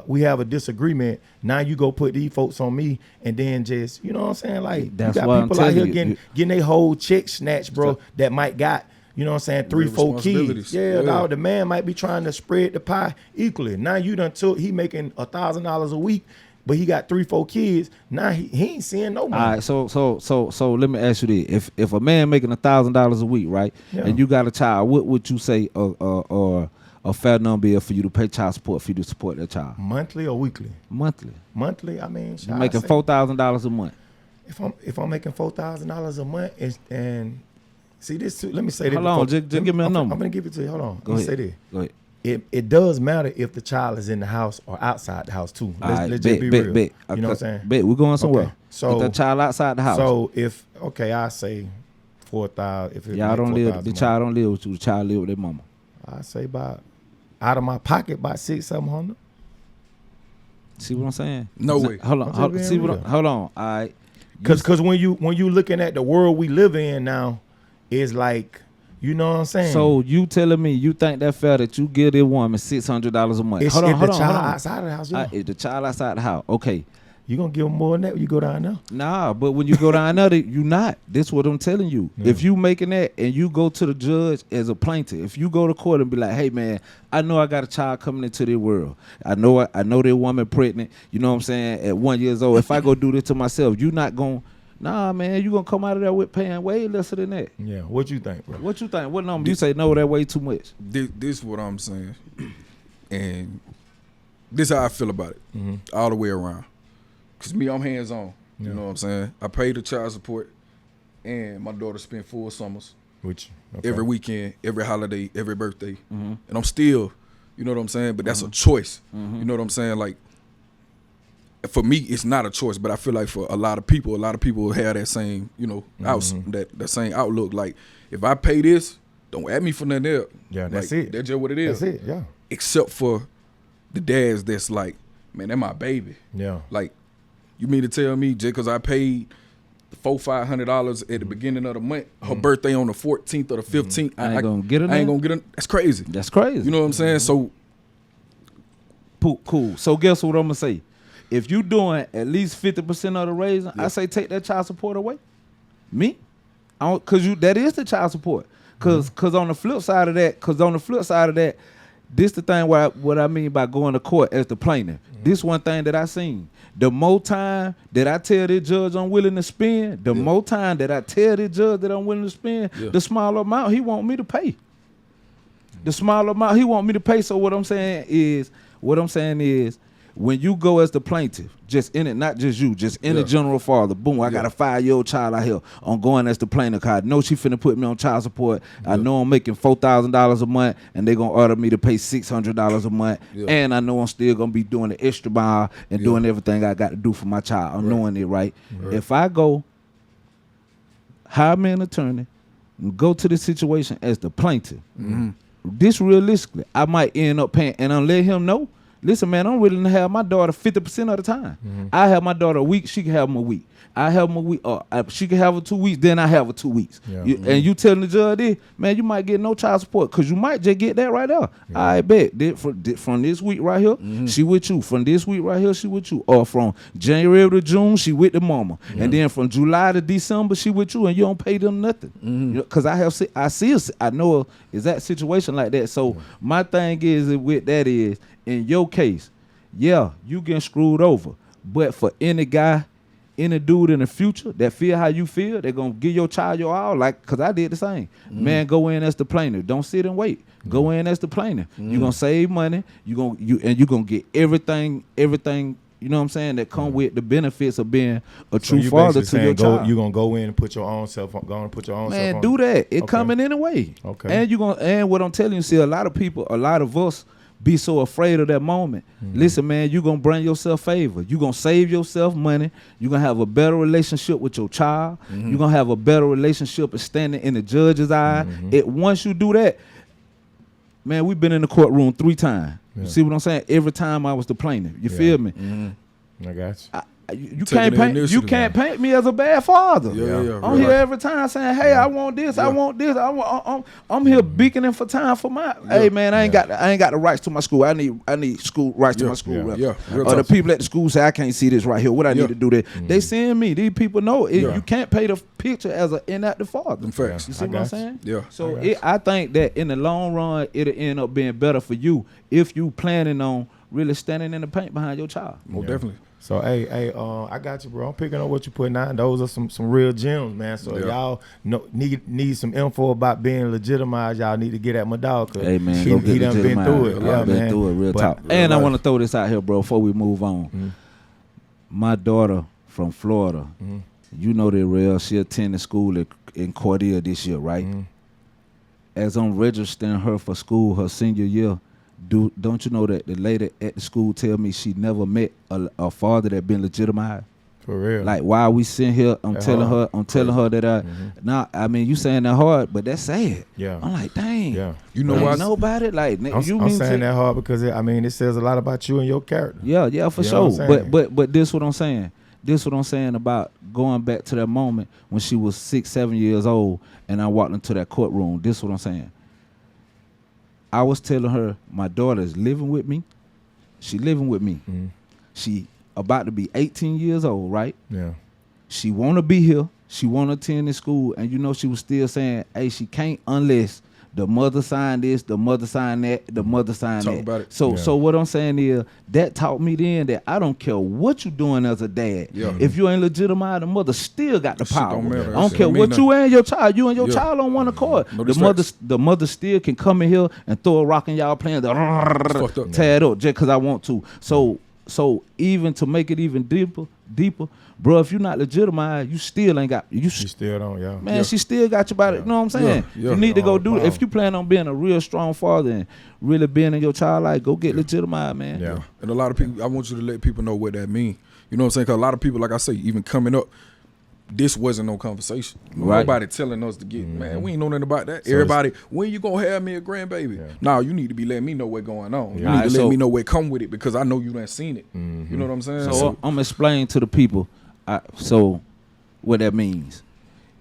we have a disagreement, now you go put these folks on me, and then just, you know what I'm saying? Like, That's you got why people I'm out here telling you. getting their whole check snatched, bro, that might got, you know what I'm saying, 3, 4 kids. responsibilities. Yeah, Yeah. dog, the man might be trying to spread the pie equally. Now you done took, he making $1,000 a week, but he got 3, 4 kids. Now he ain't seeing no money. All right, so let me ask you this: if a man making $1,000 a week, right, Yeah. and you got a child, what would you say a fair number is for you to pay child support for you to support that child? Monthly or weekly? Monthly. Monthly, I mean, You're making $4,000 a month. If I'm making $4,000 a month, and see this too, let me say this. Hold on, just give me a number. I'm gonna give it to you. Hold on. Go Let me ahead. say this. Go ahead. It does matter if the child is in the house or outside the house too. Let's just be real. Bet. You know what I'm saying? Bet. We're going somewhere. Okay. So if the child outside the house. So if I say 4,000. If y'all don't live. The child don't live with you. The child live with their mama. I say about out of my pocket about 600-700. See what I'm saying? No way. Hold on. I'm Hold, just see being what? real. Hold on. All right. Cause when you looking at the world we live in now, it's like, you know what I'm saying? So you telling me you think that fair that you give this woman $600 a month? it's Hold on. if Hold the on. child Hold on. outside of the house, yeah. If the child outside the house, okay. You gonna give them more than that when you go down there? Nah, but when you go down there, you not. This what I'm telling you. Yeah. If you making that and you go to the judge as a plaintiff, if you go to court and be like, hey man, I know I got a child coming into this world. I know that woman pregnant, you know what I'm saying, at 1 year old. If I go do this to myself, you not gonna, nah man, you gonna come out of there with paying way lesser than that. Yeah. What you think, bro? What you think? What number? You say no, that way too much. This what I'm saying, and this how I feel about it, all the way around. Cause me, I'm hands on. You know what I'm saying? I pay the child support, and my daughter spend full summers, Which every weekend, every holiday, every birthday, and I'm still, you know what I'm saying? But that's a choice. You know what I'm saying? Like, for me, it's not a choice, but I feel like for a lot of people have that same, you know, that same outlook. Like, if I pay this, don't add me for nothing else. Yeah, that's Like, it. That's just what it is. That's it. Yeah. Except for the dads that's like, man, that's my baby. Yeah. Like, you mean to tell me just because I paid $400-500 at the beginning of the month, her birthday on the 14th or the 15th, I ain't gonna get her. I ain't gonna get her. That's crazy. That's crazy. You know what I'm saying? So Cool. So guess what I'm gonna say? If you doing at least 50% of the raising, I say take that child support away. Me, cause that is the child support. Cause on the flip side of that, this the thing what I mean by going to court as the plaintiff. This one thing that I seen. The more time that I tell this judge I'm willing to spend, the more time that I tell this judge that I'm willing to spend, the smaller amount he want me to pay. The smaller amount he want me to pay. So what I'm saying is, when you go as the plaintiff, just in it, not just you, just in the general father, boom, I got a 5-year-old child out here. I'm going as the plaintiff because I know she finna put me on child support. I know I'm making $4,000 a month, and they gonna order me to pay $600 a month. And I know I'm still gonna be doing the extra mile and doing everything I got to do for my child. I'm knowing it, right? If I go hire me an attorney and go to the situation as the plaintiff, this realistically, I might end up paying, and I'll let him know. Listen, man, I'm willing to have my daughter 50% of the time. I have my daughter a week, she can have them a week. I have them a week, she can have her 2 weeks, then I have her 2 weeks. Yeah. And you telling the judge this, man, you might get no child support because you might just get that right there. I bet from this week right here, she with you. From this week right here, she with you. Or from January to June, she with the mama. And then from July to December, she with you, and you don't pay them nothing. Because I know a exact situation like that. So my thing is with that is, in your case, you getting screwed over. But for any guy, any dude in the future that feel how you feel, they're going to give your child your all, like, because I did the same. Man, go in as the plaintiff. Don't sit and wait. Go in as the plaintiff. You're going to save money. You're going to get everything, you know what I'm saying, that come with the benefits of being a true father to your child. You're going to go in and put your own self on. Man, do that. It Okay. coming anyway. Okay. And what I'm telling you, see, a lot of us be so afraid of that moment. Listen, man, you're going to bring yourself favor. You're going to save yourself money. You're going to have a better relationship with your child. You're going to have a better relationship of standing in the judge's eye. Once you do that, man, we've been in the courtroom 3 times. You see what I'm saying? Every time I was the plaintiff. You feel me? I got you. You Taking can't the paint. You initiative, can't paint me as a bad father. Yeah. I'm here every time saying, "Hey, I want this. I want this. I'm here beaconing for time for my. Hey, man, I ain't got the rights to my school. I need school rights to my school. Or the people at the school say I can't see this right here. What I need to do that? They seeing me. These people know it. You can't paint a picture as an inactive father. In fact, you see what I'm saying? Yeah. So I think that in the long run, it'll end up being better for you if you planning on really standing in the paint behind your child. Most definitely. So hey, I got you, bro. I'm picking up what you putting out. Those are some real gems, man. So y'all need some info about being legitimized. Y'all need to get at my dog. Hey man, he done been through it. Yeah, been through it, real talk. And I want to throw this out here, bro, before we move on. My daughter from Florida, you know that Rell, she attended school in Cordele this year, right? As I'm registering her for school her senior year, don't you know that the lady at the school tell me she never met a father that been legitimized? For real. Like while we sitting here, I'm telling her that now I mean you saying that hard, but that's sad. Yeah. I'm like, dang. Yeah. You know why? Nobody like I'm saying that hard because it says a lot about you and your character. Yeah, for sure. But this what I'm saying. This what I'm saying about going back to that moment when she was 6-7 years old and I walked into that courtroom. This what I'm saying. I was telling her my daughter is living with me. She living with me. She about to be 18 years old, right? Yeah. She want to be here. She want to attend this school. And you know she was still saying, hey, she can't unless the mother signed this, the mother signed that, the mother signed Talk that. about it. So what I'm saying is that taught me then that I don't care what you doing as a dad. If you ain't legitimized, the mother still got the power. Don't matter. I don't care what you and your child. You and your child on one accord. No, the mother still can come in here and throw a rock in y'all playing the tear it up just because I want to. So even to make it even deeper, bro, if you're not legitimized, you still ain't got you still don't, man, she still got you by it. You know what I'm saying? You need to go do it. If you plan on being a real strong father and really being in your child life, go get legitimized, man. Yeah. And a lot of people, I want you to let people know what that means. You know what I'm saying? Because a lot of people, like I say, even coming up, this wasn't no conversation. Right. Nobody telling us to get, man, we ain't know nothing about that. So everybody, when you gonna have me a grandbaby? Nah, you need to be letting me know what's going on. You need to let me know what come with it because I know you done seen it. You know what I'm saying? So I'm explaining to the people, so what that means.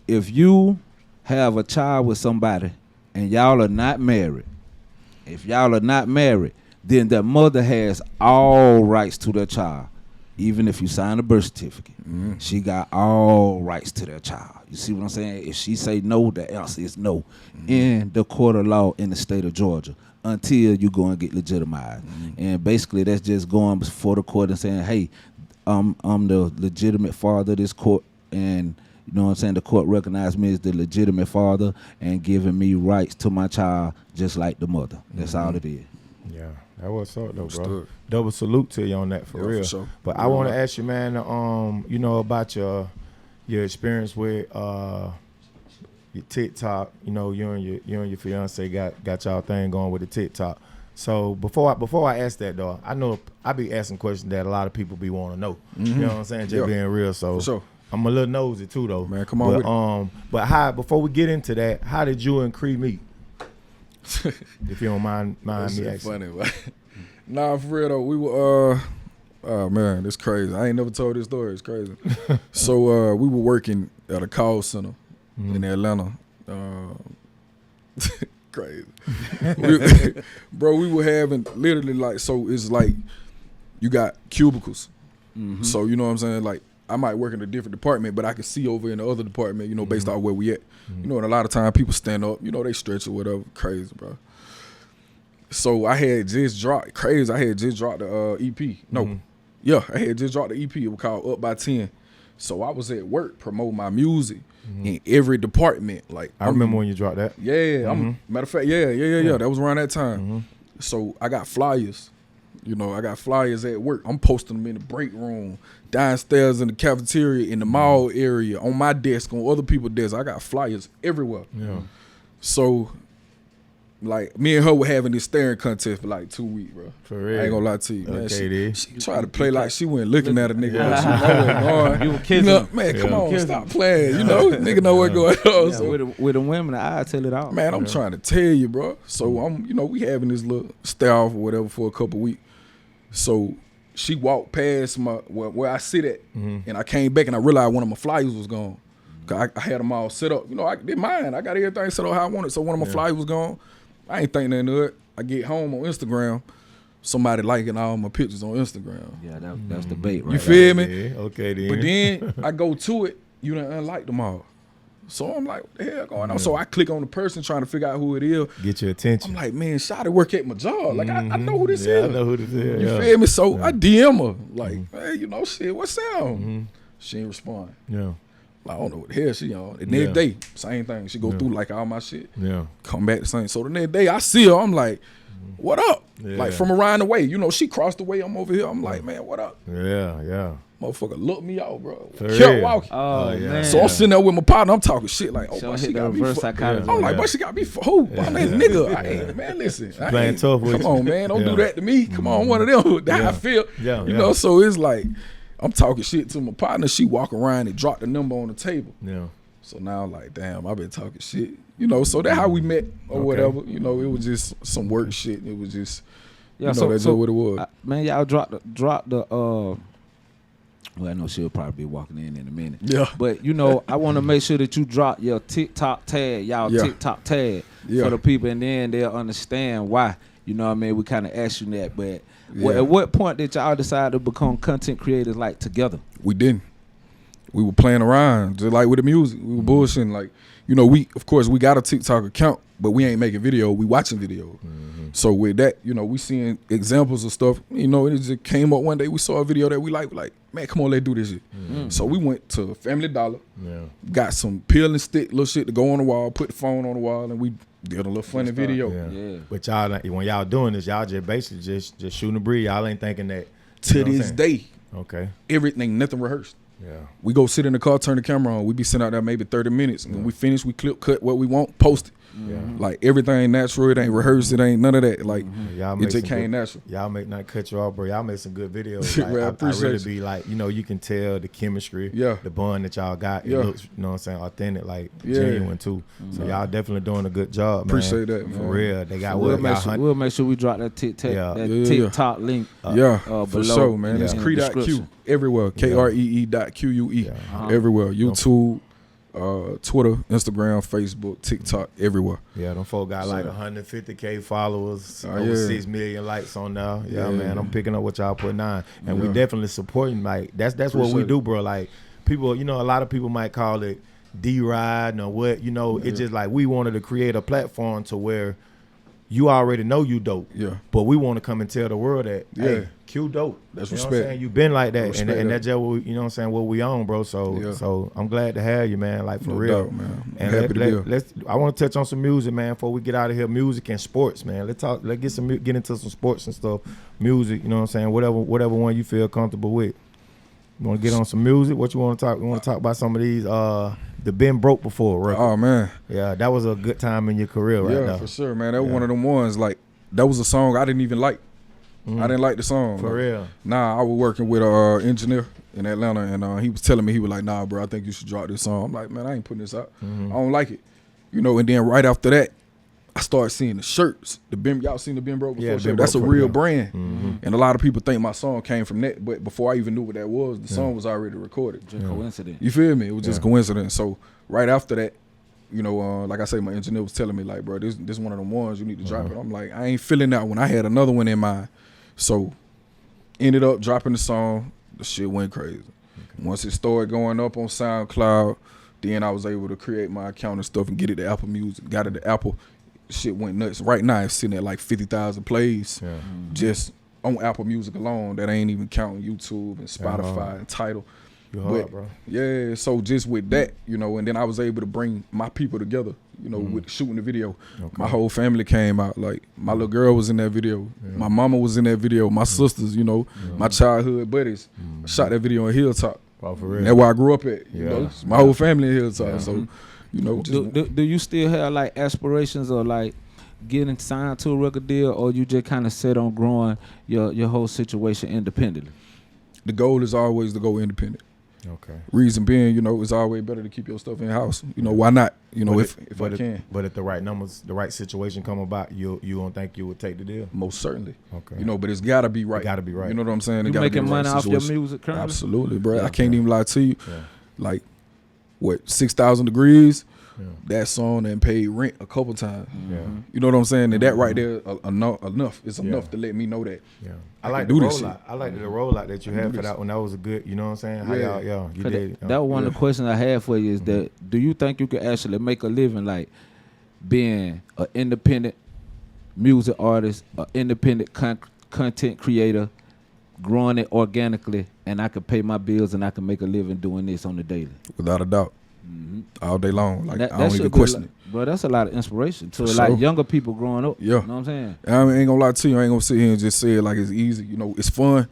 If you have a child with somebody and y'all are not married, then the mother has all rights to their child. Even if you sign a birth certificate, she got all rights to their child. You see what I'm saying? If she say no, the answer is no. In the court of law in the state of Georgia, until you go and get legitimized. And basically that's just going before the court and saying, hey, I'm the legitimate father of this court, and you know what I'm saying, the court recognized me as the legitimate father and giving me rights to my child just like the mother. That's all it is. Yeah. That was up though, bro. Understood. Double salute to you on that for real. For sure. But I want to ask you, man, you know, about your experience with your TikTok. You know, you and your fiance got y'all thing going with the TikTok. So before I ask that though, I know I be asking questions that a lot of people be want to know. You know what I'm saying? Just being real. So for sure. I'm a little nosy too though. Man, come on with it. But before we get into that, how did you and Cree meet? If you don't mind me asking. Funny, nah, for real though, we were oh man, it's crazy. I ain't never told this story. It's crazy. So we were working at a call center in Atlanta. Crazy. Bro, we were having literally like, so it's like you got cubicles. So you know what I'm saying? Like I might work in a different department, but I can see over in the other department, you know, based off where we at. You know, and a lot of times people stand up, you know, they stretch or whatever. Crazy, bro. So I had just dropped the EP. No. Yeah, I had just dropped the EP. It was called Up by 10. So I was at work promoting my music in every department. Like I remember when you dropped that. Yeah. Matter of fact, yeah. That was around that time. So I got flyers. You know, I got flyers at work. I'm posting them in the break room, downstairs in the cafeteria, in the mall area, on my desk, on other people's desks. I got flyers everywhere. Yeah. So, like, me and her were having this staring contest for like 2 weeks, bro. For real? I ain't gonna lie to you, man. Okay, she tried to play like she wasn't looking at a nigga. Like she know what's going. You were kissing. You know, man, come on, stop playing. You know, nigga know what's going on. Yeah, So, with the women, I tell it all. man, I'm trying to tell you, bro. So I'm, you know, we having this little stare off or whatever for a couple weeks. So she walked past where I sit at, and I came back and I realized one of my flyers was gone. Cause I had them all set up. You know, I did mine. I got everything set up how I wanted. So one of my flyers was gone. I ain't think nothing of it. I get home on Instagram, somebody liking all my pictures on Instagram. Yeah, that's the bait, right? You feel me? Yeah, okay, then. But then I go to it, you done unlike them all. So I'm like, what the hell going on? So I click on the person trying to figure out who it is. Get your attention. I'm like, man, Shawty work at my job. Like, I know who this Yeah, is. I know who this is. You yeah. feel me? So I DM her, like, hey, you know, shit, what's up? She ain't respond. Yeah. Like, I don't know what the hell she on. The next day, same thing. She go through like all my shit. Yeah. Come back the same. So the next day I see her, I'm like, what up? Yeah. Like from around the way. You know, she crossed the way, I'm over here. I'm like, man, what up? Yeah. Motherfucker looked me out, bro. For Kept real. walking. Oh, yeah. man. So I'm sitting there with my partner, I'm talking shit like, oh, So boy, hit she the got me reverse for. psychology. I'm like, Yeah. but she got me for who? I'm that nigga. I ain't, man, listen. I playing ain't- tough with Come you. on, man. Don't do Yeah. that to me. Come on, one of them. That's how I feel. Yeah, You yeah. know, so it's like, I'm talking shit to my partner. She walk around and drop the number on the table. Yeah. So now I'm like, damn, I've been talking shit. You know, so that's how we met or whatever. You know, it was just some work shit. It was just, Yeah, you know, that's just what it was. Man, y'all drop the well, I know she'll probably be walking in a minute. Yeah. But you know, I want to make sure that you drop your TikTok tag, TikTok tag Yeah. for the people, and then they'll understand why. You know what I mean? We kind of asked you that, but Yeah. at what point did y'all decide to become content creators like together? We didn't. We were playing around, just like with the music. We were bullshitting. Like, you know, of course, we got a TikTok account, but we ain't making video. We watching video. So with that, you know, we seeing examples of stuff. You know, it just came up one day. We saw a video that we like, man, come on, let's do this shit. So we went to Family Dollar, got some peel and stick little shit to go on the wall, put the phone on the wall, and we did a little funny video. Yeah. But y'all, when y'all doing this, y'all just basically just shooting the breeze. Y'all ain't thinking that. To you know what I'm this saying? day, Okay. everything, nothing rehearsed. Yeah. We go sit in the car, turn the camera on. We be sitting out there maybe 30 minutes. And when we finish, we cut what we want, post it. Yeah. Like everything natural. It ain't rehearsed. It ain't none of that. Like Y'all it make just some came good- natural. Y'all make not cut you off, bro. Y'all make some good videos. Like, Man, I I appreciate really you. be like, you know, you can tell the chemistry, Yeah. the bond that y'all got. It Yeah. looks, you know what I'm saying, authentic, like Yeah. genuine too. So y'all definitely doing a good job, man. Appreciate that, For man. real. They got We'll what? make, Y'all sure, we'll make sure we drop that TikTok, Yeah. that TikTok link. Yeah, below for sure, man. in It's the Cree.Q description. everywhere. KREE.QUE Uh-huh. everywhere. YouTube, Twitter, Instagram, Facebook, TikTok, everywhere. Yeah, them folk got like 150K followers, Oh, over yeah. 6 million likes on there. Yeah, Yeah. man, I'm picking up what y'all putting on, and we Yeah. definitely supporting. Like that's what we Appreciate do, bro. Like people, you know, a lot of people might call it D-Ride or what, you know. It's just like we wanted to create a platform to where you already know you dope. Yeah. But we want to come and tell the world that, hey, Yeah. Q dope. That's you know respect. what I'm saying? You been like that, Respect and that. that's just what we, you know what I'm saying, what we on, bro. So Yeah. so I'm glad to have you, man. Like for No real, doubt, man. I'm And happy to be here. let's. I want to touch on some music, man. Before we get out of here, music and sports, man. Let's talk. Let's get into some sports and stuff. Music, you know what I'm saying. Whatever one you feel comfortable with. You want to get on some music? What you want to talk? You want to talk about some of these? The Been Broke Before record. Oh man, Yeah, that was a good time in your career, right yeah, now. for sure, man. That was one of them ones. Like that was a song I didn't even like. I didn't like the song. For Like, real. Nah, I was working with an engineer in Atlanta, and he was telling me, he was like, nah, bro, I think you should drop this song. I'm like, man, I ain't putting this out. I don't like it. You know, and then right after that, I started seeing the shirts. Y'all seen the Been Broke Before Yeah, shirt? Been That's a Broke Before, real yeah. brand. And a lot of people think my song came from that, but before I even knew what that was, the song was already recorded. Just coincidence. You feel me? It was just coincidence. So right after that, you know, like I say, my engineer was telling me, like, bro, this one of them ones, you need to drop it. I'm like, I ain't feeling that one. I had another one in mind. So ended up dropping the song. The shit went crazy. Once it started going up on SoundCloud, then I was able to create my account and stuff and get it to Apple Music. Got it to Apple. Shit went nuts. Right now it's sitting at like 50,000 plays Yeah. just on Apple Music alone. That ain't even counting YouTube and Spotify and Tidal. You hard, But, bro. yeah, so just with that, you know, and then I was able to bring my people together, you know, with shooting the video. My whole family came out. Like, my little girl was in that video. My mama was in that video. My sisters, you know, my childhood buddies. Shot that video in Hilltop. Oh, for And real. that's where I grew up at. You Yeah. know, my whole family in Hilltop. So, you know, just, Do you still have like aspirations or like getting signed to a record deal, or you just kind of set on growing your whole situation independently? the goal is always to go independent. Okay. Reason being, it's always better to keep your stuff in house. Why not? If I can. But if the right numbers, the right situation come about, you don't think you would take the deal? Most certainly. Okay. But it's gotta be right. It gotta be right. You know what I'm saying? You making money off your music currently? Absolutely, bro. Yeah, I can't even lie to you. Yeah. Like, 6,000 Degrees? Yeah. That song and paid rent a couple times. Yeah. You know what I'm saying? And that right there enough. It's enough to let me know that. Yeah. I I like can the do this rollout. I like the rollout that you had for that one. That was a good, you know what I'm saying? How y'all you did. That was one of the questions I had for you is that do you think you could actually make a living like being an independent music artist, an independent content creator, growing it organically, and I could pay my bills and I can make a living doing this on the daily? Without a doubt. Mm-hmm. All day long. Like, That I don't should even be question it. Bro, that's a lot of inspiration to For like sure. younger people growing up. Yeah. You know what I'm saying? I ain't gonna lie to you. I ain't gonna sit here and just say it like it's easy. It's fun,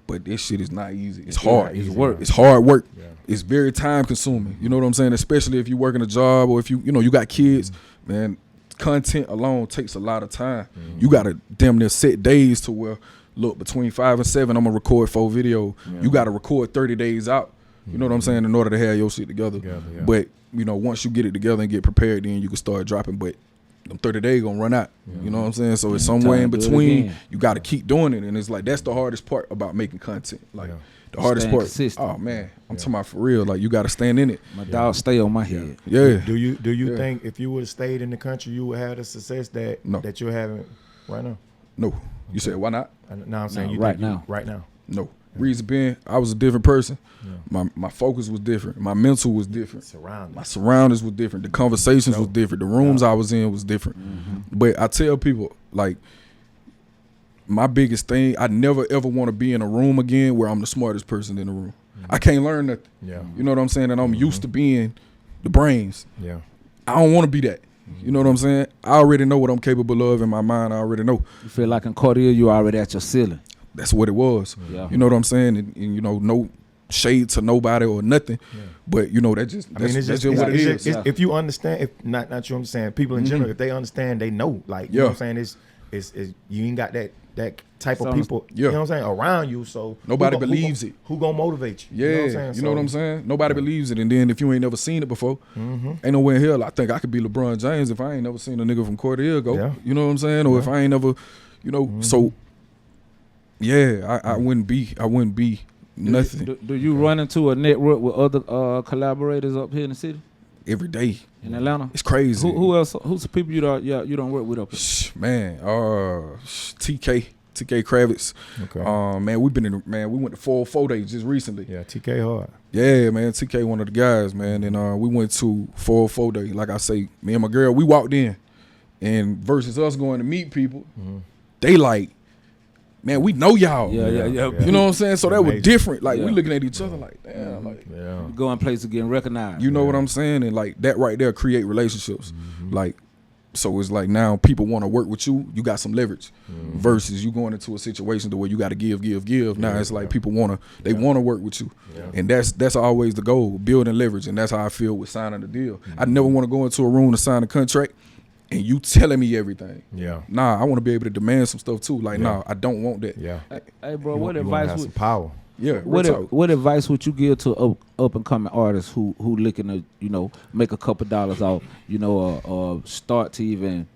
but this shit is not easy. It's hard. easy, It's work. man. It's hard work. Yeah. It's very time consuming. You know what I'm saying? Especially if you working a job or if you got kids, man. Content alone takes a lot of time. You gotta damn near set days to where, look, between 5 and 7, I'm gonna record 4 videos. Yeah. You gotta record 30 days out. You know what I'm saying? In order to have your shit together. Yeah. But once you get it together and get prepared, then you can start dropping. But them 30 days gonna run out. You know what I'm saying? So it's somewhere in Time to do it between. again. You got to keep doing it, and it's like that's the hardest part about making content. Like Yeah. the hardest Staying part. consistent. Oh man, I'm talking about for real. Like you got to stand in it. My dog stay on my head. Yeah. Do you Yeah. think if you would have stayed in the country, you would have the success that No. that you're having right now? No. You said why not? No, I'm saying No, you right think you- now. Right now. No. Reason being, I was a different person. Yeah. My focus was different. My mental was different. Surrounded. My surroundings was different. The conversations was different. The rooms I was in was different. But I tell people, like, my biggest thing, I never ever want to be in a room again where I'm the smartest person in the room. I can't learn nothing. Yeah. You know what I'm saying? And I'm used to being the brains. Yeah. I don't want to be that. You know what I'm saying? I already know what I'm capable of in my mind. I already know. You feel like in Cordele, you already at your ceiling. That's what it was. Yeah. You know what I'm saying? And no shade to nobody or nothing. Yeah. But that's just I mean, it's that's just what it is. it's- if you understand, if not you understand, people in general, if they understand, they know. Like you know what I'm saying, it's you ain't got that type of So- people. Yeah. You know what I'm saying around you. So Nobody who gon- believes who it. gon- Who gonna motivate you? Yeah, You know what I'm saying? you know what I'm saying? Nobody believes it. And then if you ain't never seen it before, ain't nowhere in hell I think I could be LeBron James if I ain't never seen a nigga from Cordele go. Yeah. You know what I'm saying? Or if I ain't never, so yeah, I wouldn't be nothing Do you run into a network with other collaborators up here in the city, every day. in Atlanta? It's crazy. Who else? Who's the people you don't work with up here? Man, TK Kravitz. Okay. Man, we went to 404 days just recently. Yeah, TK hard. Yeah, man, TK one of the guys, man, and we went to 404 day. Like I say, me and my girl, we walked in, and versus us going to meet people, they like, man, we know y'all. Yeah. You know what I'm saying? So that was Amazing. different. Like Yeah. we looking at each other like, damn, like Yeah. Going places getting recognized. you know what I'm saying? And like that right there create relationships. Like, so it's like now people want to work with you. You got some leverage. Versus you going into a situation to where you got to give. Now it's like people want to work with you, and that's always the goal, building leverage. And that's how I feel with signing the deal. I never want to go into a room to sign a contract, and you telling me everything. Yeah. Nah, I want to be able to demand some stuff too. Like, nah, I don't want that. Yeah. Hey, bro, You what wanna advice have would some power? Yeah, real talk. what advice would you give to up and coming artists who looking to make a couple dollars off start to even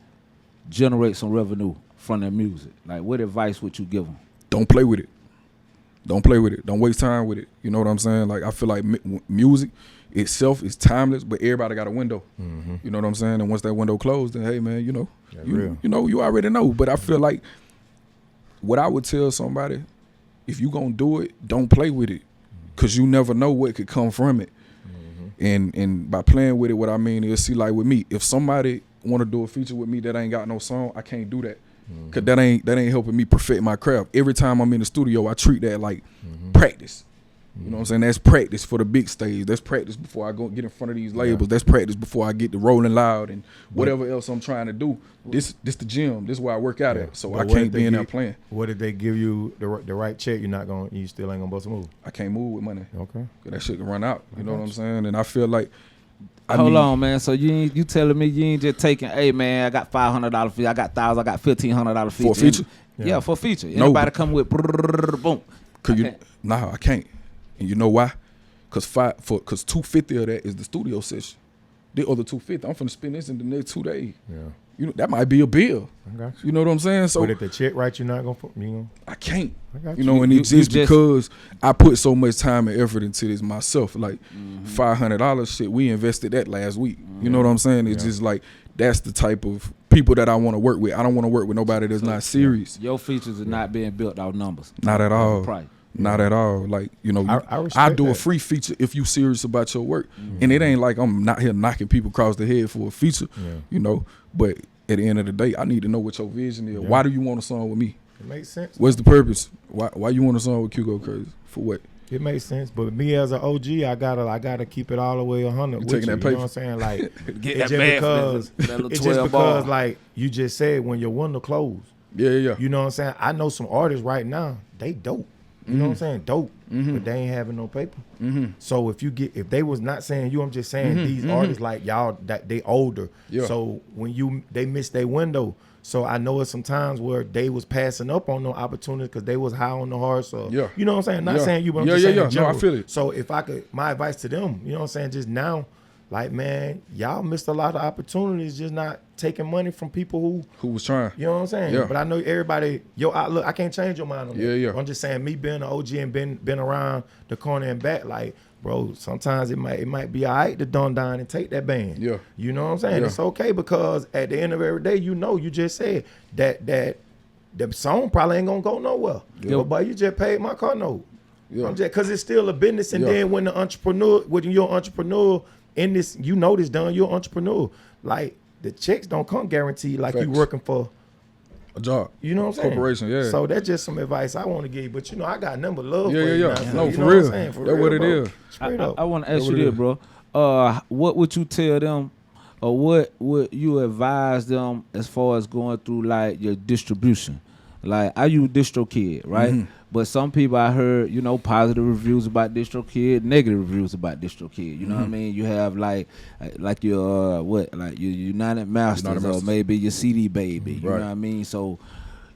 generate some revenue from their music? Like, what advice would you give them? Don't play with it. Don't play with it. Don't waste time with it. You know what I'm saying? Like, I feel like music itself is timeless, but everybody got a window. You know what I'm saying? And once that window closed, then hey, man, you already know. But I feel like what I would tell somebody, if you gonna do it, don't play with it, cause you never know what could come from it. And by playing with it, what I mean is, see, like with me, if somebody want to do a feature with me that ain't got no song, I can't do that. Cause that ain't helping me perfect my craft. Every time I'm in the studio, I treat that like practice. You know what I'm saying? That's practice for the big stage. That's practice before I go get in front of these labels. That's practice before I get to Rolling Loud and whatever else I'm trying to do. This the gym. This is where I work out at. So But I what can't if they be in there give- playing. What if they give you the right check? You still ain't gonna bust a move. I can't move with money. Okay. 'Cause that shit can run out. You know what I'm saying? And I feel like Hold on, man. So you telling me you ain't just taking, hey, man, I got $500 fee, I got $1,000, I got $1,500 fee For a feature? Yeah, for a feature. No. Anybody come with boom? I can't. And you know why? Cause $250 of that is the studio session. The other $250, I'm finna spend this in the next 2 days. Yeah. You know, that might be a bill. I got you. You know what I'm saying? So But if the check right, you're not gonna, I can't. I got You know, and You- it's you just just- because I put so much time and effort into this myself. Like $500 shit, we invested that last week. You know what I'm saying? It's just like that's the type of people that I want to work with. I don't want to work with nobody that's not serious. Your features are not being built off numbers. Not at all. Price. Not at all. Like, you know, I I respect do a that. free feature if you serious about your work. And it ain't like I'm not here knocking people across the head for a feature, you know. But at the end of the day, I need to know what your vision is. Why do you want a song with me? It makes sense. What's the purpose? Why you want a song with Q Go Crazy? For what? It makes sense, but me as an OG, I gotta keep it all the way 100 with taking you. that You paper. know what I'm saying? Like, Get it's that bag for just that little it's 12 just because, ball. like you just said, when your window closed, Yeah. you know what I'm saying? I know some artists right now, they dope. You know what I'm saying? Dope, but they ain't having no paper. So if they was not saying you, I'm just saying these artists like y'all that they older. Yeah. So when they missed their window. So I know it's some times where they was passing up on no opportunities because they was high on the horse. Or, Yeah. you know what I'm saying? Not Yeah. saying you, but I'm Yeah, just yeah, saying yeah. in No, I general. feel it. So if I could, my advice to them, you know what I'm saying? Just now, like, man, y'all missed a lot of opportunities just not taking money from people Who was trying? you know what I'm saying? Yeah. But I know everybody, your outlook, I can't change your mind on that. Yeah. I'm just saying, me being an OG and been around the corner and back, like, bro, sometimes it might be all right to dumb down and take that band. Yeah. You know what I'm saying? Yeah. It's okay because at the end of every day, you know, you just said that the song probably ain't gonna go nowhere. Yeah. But boy, you just paid my car note. Yeah. I'm just because it's still a business, and Yeah. then when you're an entrepreneur in this, you know this, done. You're an entrepreneur. Like the checks don't come guaranteed. Like you Facts. working for. A job. You know what I'm saying? Corporation, yeah. So that's just some advice I want to give you. But you know, I got nothing but love Yeah, for yeah, you. yeah. now, so No, you for know what I'm real. saying? For That's real, what it bro. is. Straight I up. want to ask you what it this, is. bro. What would you tell them, or what would you advise them as far as going through like your distribution? Like I use DistroKid, right? But some people I heard, you know, positive reviews about DistroKid, negative reviews about DistroKid. You know what I mean? You have like your like your United Masters, or Masters. maybe your CD Baby. You Right. know what I mean? So,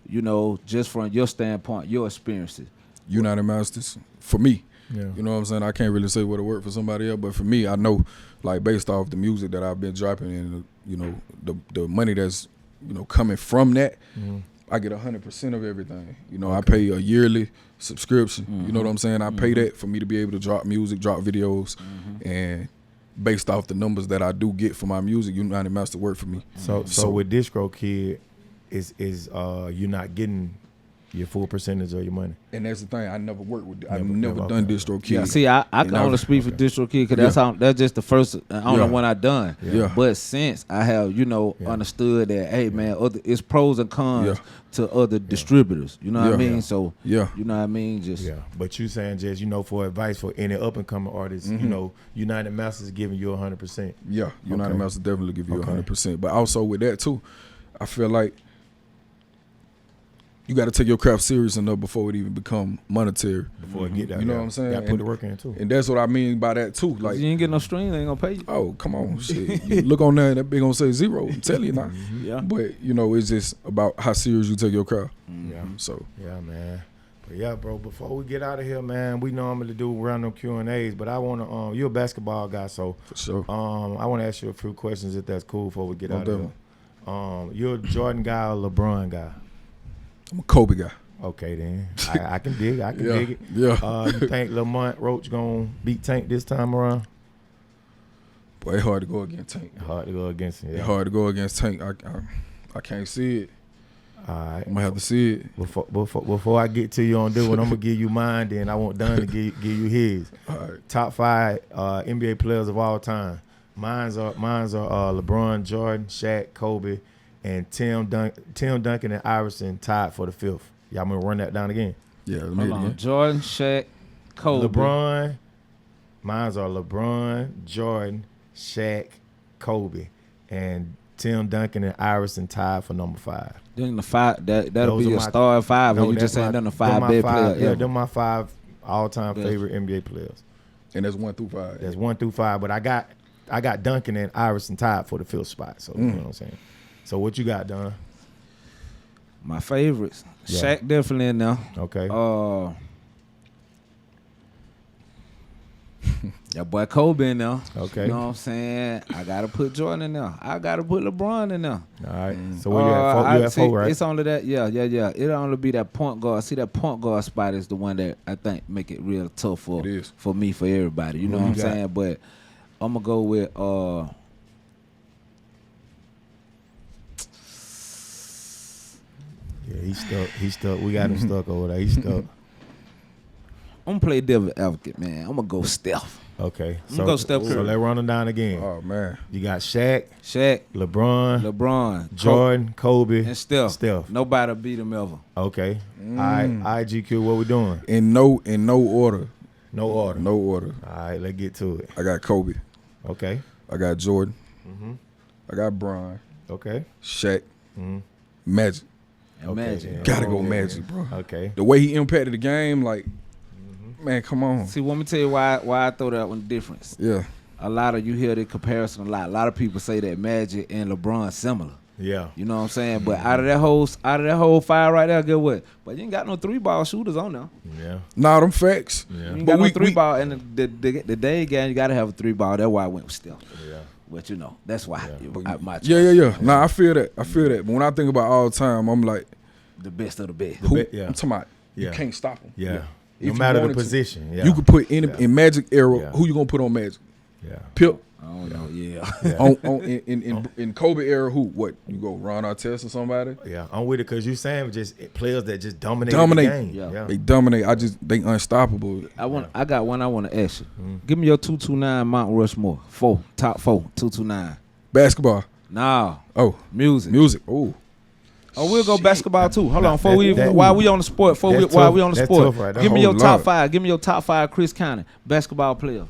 you know, just from your standpoint, your experiences. United Masters for me. Yeah. You know what I'm saying? I can't really say what it worked for somebody else, but for me, I know, like based off the music that I've been dropping and you know the money that's coming from that, I get 100% of everything. You know, I pay a yearly subscription. You know what I'm saying? I pay that for me to be able to drop music, drop videos, and based off the numbers that I do get for my music, United Master work for me. So with DistroKid, is you not getting your full percentage of your money? And that's the thing. I never worked with. I've Never, never done okay. DistroKid. Yeah, see, I can never- only speak for DistroKid because that's just the first Yeah. one I done. Yeah. But since I have understood that, hey man, it's pros and cons Yeah. to other distributors. You know what I Yeah. mean? Yeah. So Yeah. you know what I mean? Just Yeah, but you saying just for advice for any up and coming artists, United Masters giving you 100%. Yeah, United Okay. Master definitely give you Okay. 100%. But also with that too, I feel like you got to take your craft serious enough before it even become monetary. Before it get that, You know what I'm saying? Got to put the work in too. And that's what I mean by that too. Like, you ain't get no stream, they ain't gonna pay you. oh, come on, shit. You look on there and that big gonna say zero. I'm telling you now. Yeah. But it's just about how serious you take your craft. Yeah. So Yeah, man. But yeah, bro, before we get out of here, man, we normally do random Q&As, but I want to, you're a basketball guy, so for sure. I want to ask you a few questions if that's cool before we get No out of here. You're a Jordan guy or LeBron guy? I'm a Kobe guy. Okay, then. I can dig it. I can Yeah. dig it. Yeah. You think Lamont Roach going to beat Tank this time around? Boy, it's hard to go against Tank. Hard to go against him. It's Yeah. hard to go against Tank. I can't see it. All right. I'm gonna have to see it. Before I get to you on this one, I'm going to give you mine, then I want Don to give you his. All right. Top 5 NBA players of all time. Mine's are LeBron, Jordan, Shaq, Kobe, and Tim Duncan and Iverson tied for the 5th. Y'all want to run that down again? Yeah, let me Hold hit it on. again. Jordan, Shaq, Kobe. LeBron. Mine's are LeBron, Jordan, Shaq, Kobe, and Tim Duncan and Iverson tied for number 5. Then the 5 that'll Those be are a my- star 5, No, and you that's just saying my- them the them 5 my best five- players. Yeah, ever. they're my 5 all-time Best. favorite NBA players. And that's 1 through 5. That's 1 through 5, but I got Duncan and Iverson tied for the 5th spot. So you know what I'm saying. So what you got, Don? My favorites. Yeah. Shaq definitely in there. Okay. That boy Kobe in there. Okay. You know what I'm saying? I gotta put Jordan in there. I gotta put LeBron in there. All right. So where you at? Four, you at 4, right? It's only that. Yeah. It'll only be that point guard. See, that point guard spot is the one that I think make it real tough for me, for everybody. You know what I'm saying? But I'm gonna go with Yeah, he's stuck. We got him stuck over there. He's stuck. I'm gonna play devil advocate, man. I'm gonna go Steph. Okay. I'm gonna go Steph Curry. So let's run them down again. Oh man. You got Shaq, Shaq, LeBron, Jordan, Kobe, and Steph. Nobody beat him ever. Okay. All right. IGQ, what we doing? In no order. No order. No order. All right, let's get to it. I got Kobe. Okay. I got Jordan. Mm-hmm. I got Bron. Okay. Shaq. Mm-hmm. Magic. Magic. Yeah. Gotta go Magic, bro. Okay. The way he impacted the game, like, man, come on. See, let me tell you why I throw that one difference. Yeah. A lot of you hear the comparison a lot. A lot of people say that Magic and LeBron similar. Yeah. You know what I'm saying? But out of that whole fire right there, get what? But you ain't got no 3-ball shooters on there. Yeah. Nah, them facts. Yeah. You ain't But got no 3-ball, and the day game you gotta have a 3-ball. That's why I went with Steph. Yeah. But you know, that's why my choice. Yeah. Nah, I feel that. But when I think about all time, I'm like, The best of the best. who? Yeah. I'm talking about. Yeah. You can't stop him. Yeah. If No you matter the wanted to. position. Yeah. You could put in Magic era. Yeah. Who you gonna put on Magic? Yeah. Pip. I don't know. Yeah. Yeah. In Kobe era, who? What? You go Ron Artest or somebody? Yeah, I'm with it because you saying just players that just dominate the game. Yeah. They dominate. they unstoppable. I got one I want to ask you. Give me your 229 Mount Rushmore. Top 4, 229. Basketball. Nah. Oh, Music. Oh. Oh, we'll go basketball too. Hold on, that- while we on the sport, while we on the That's sport, tough right there. give me your Hold top up. 5. Give me your top 5 Chris County basketball player.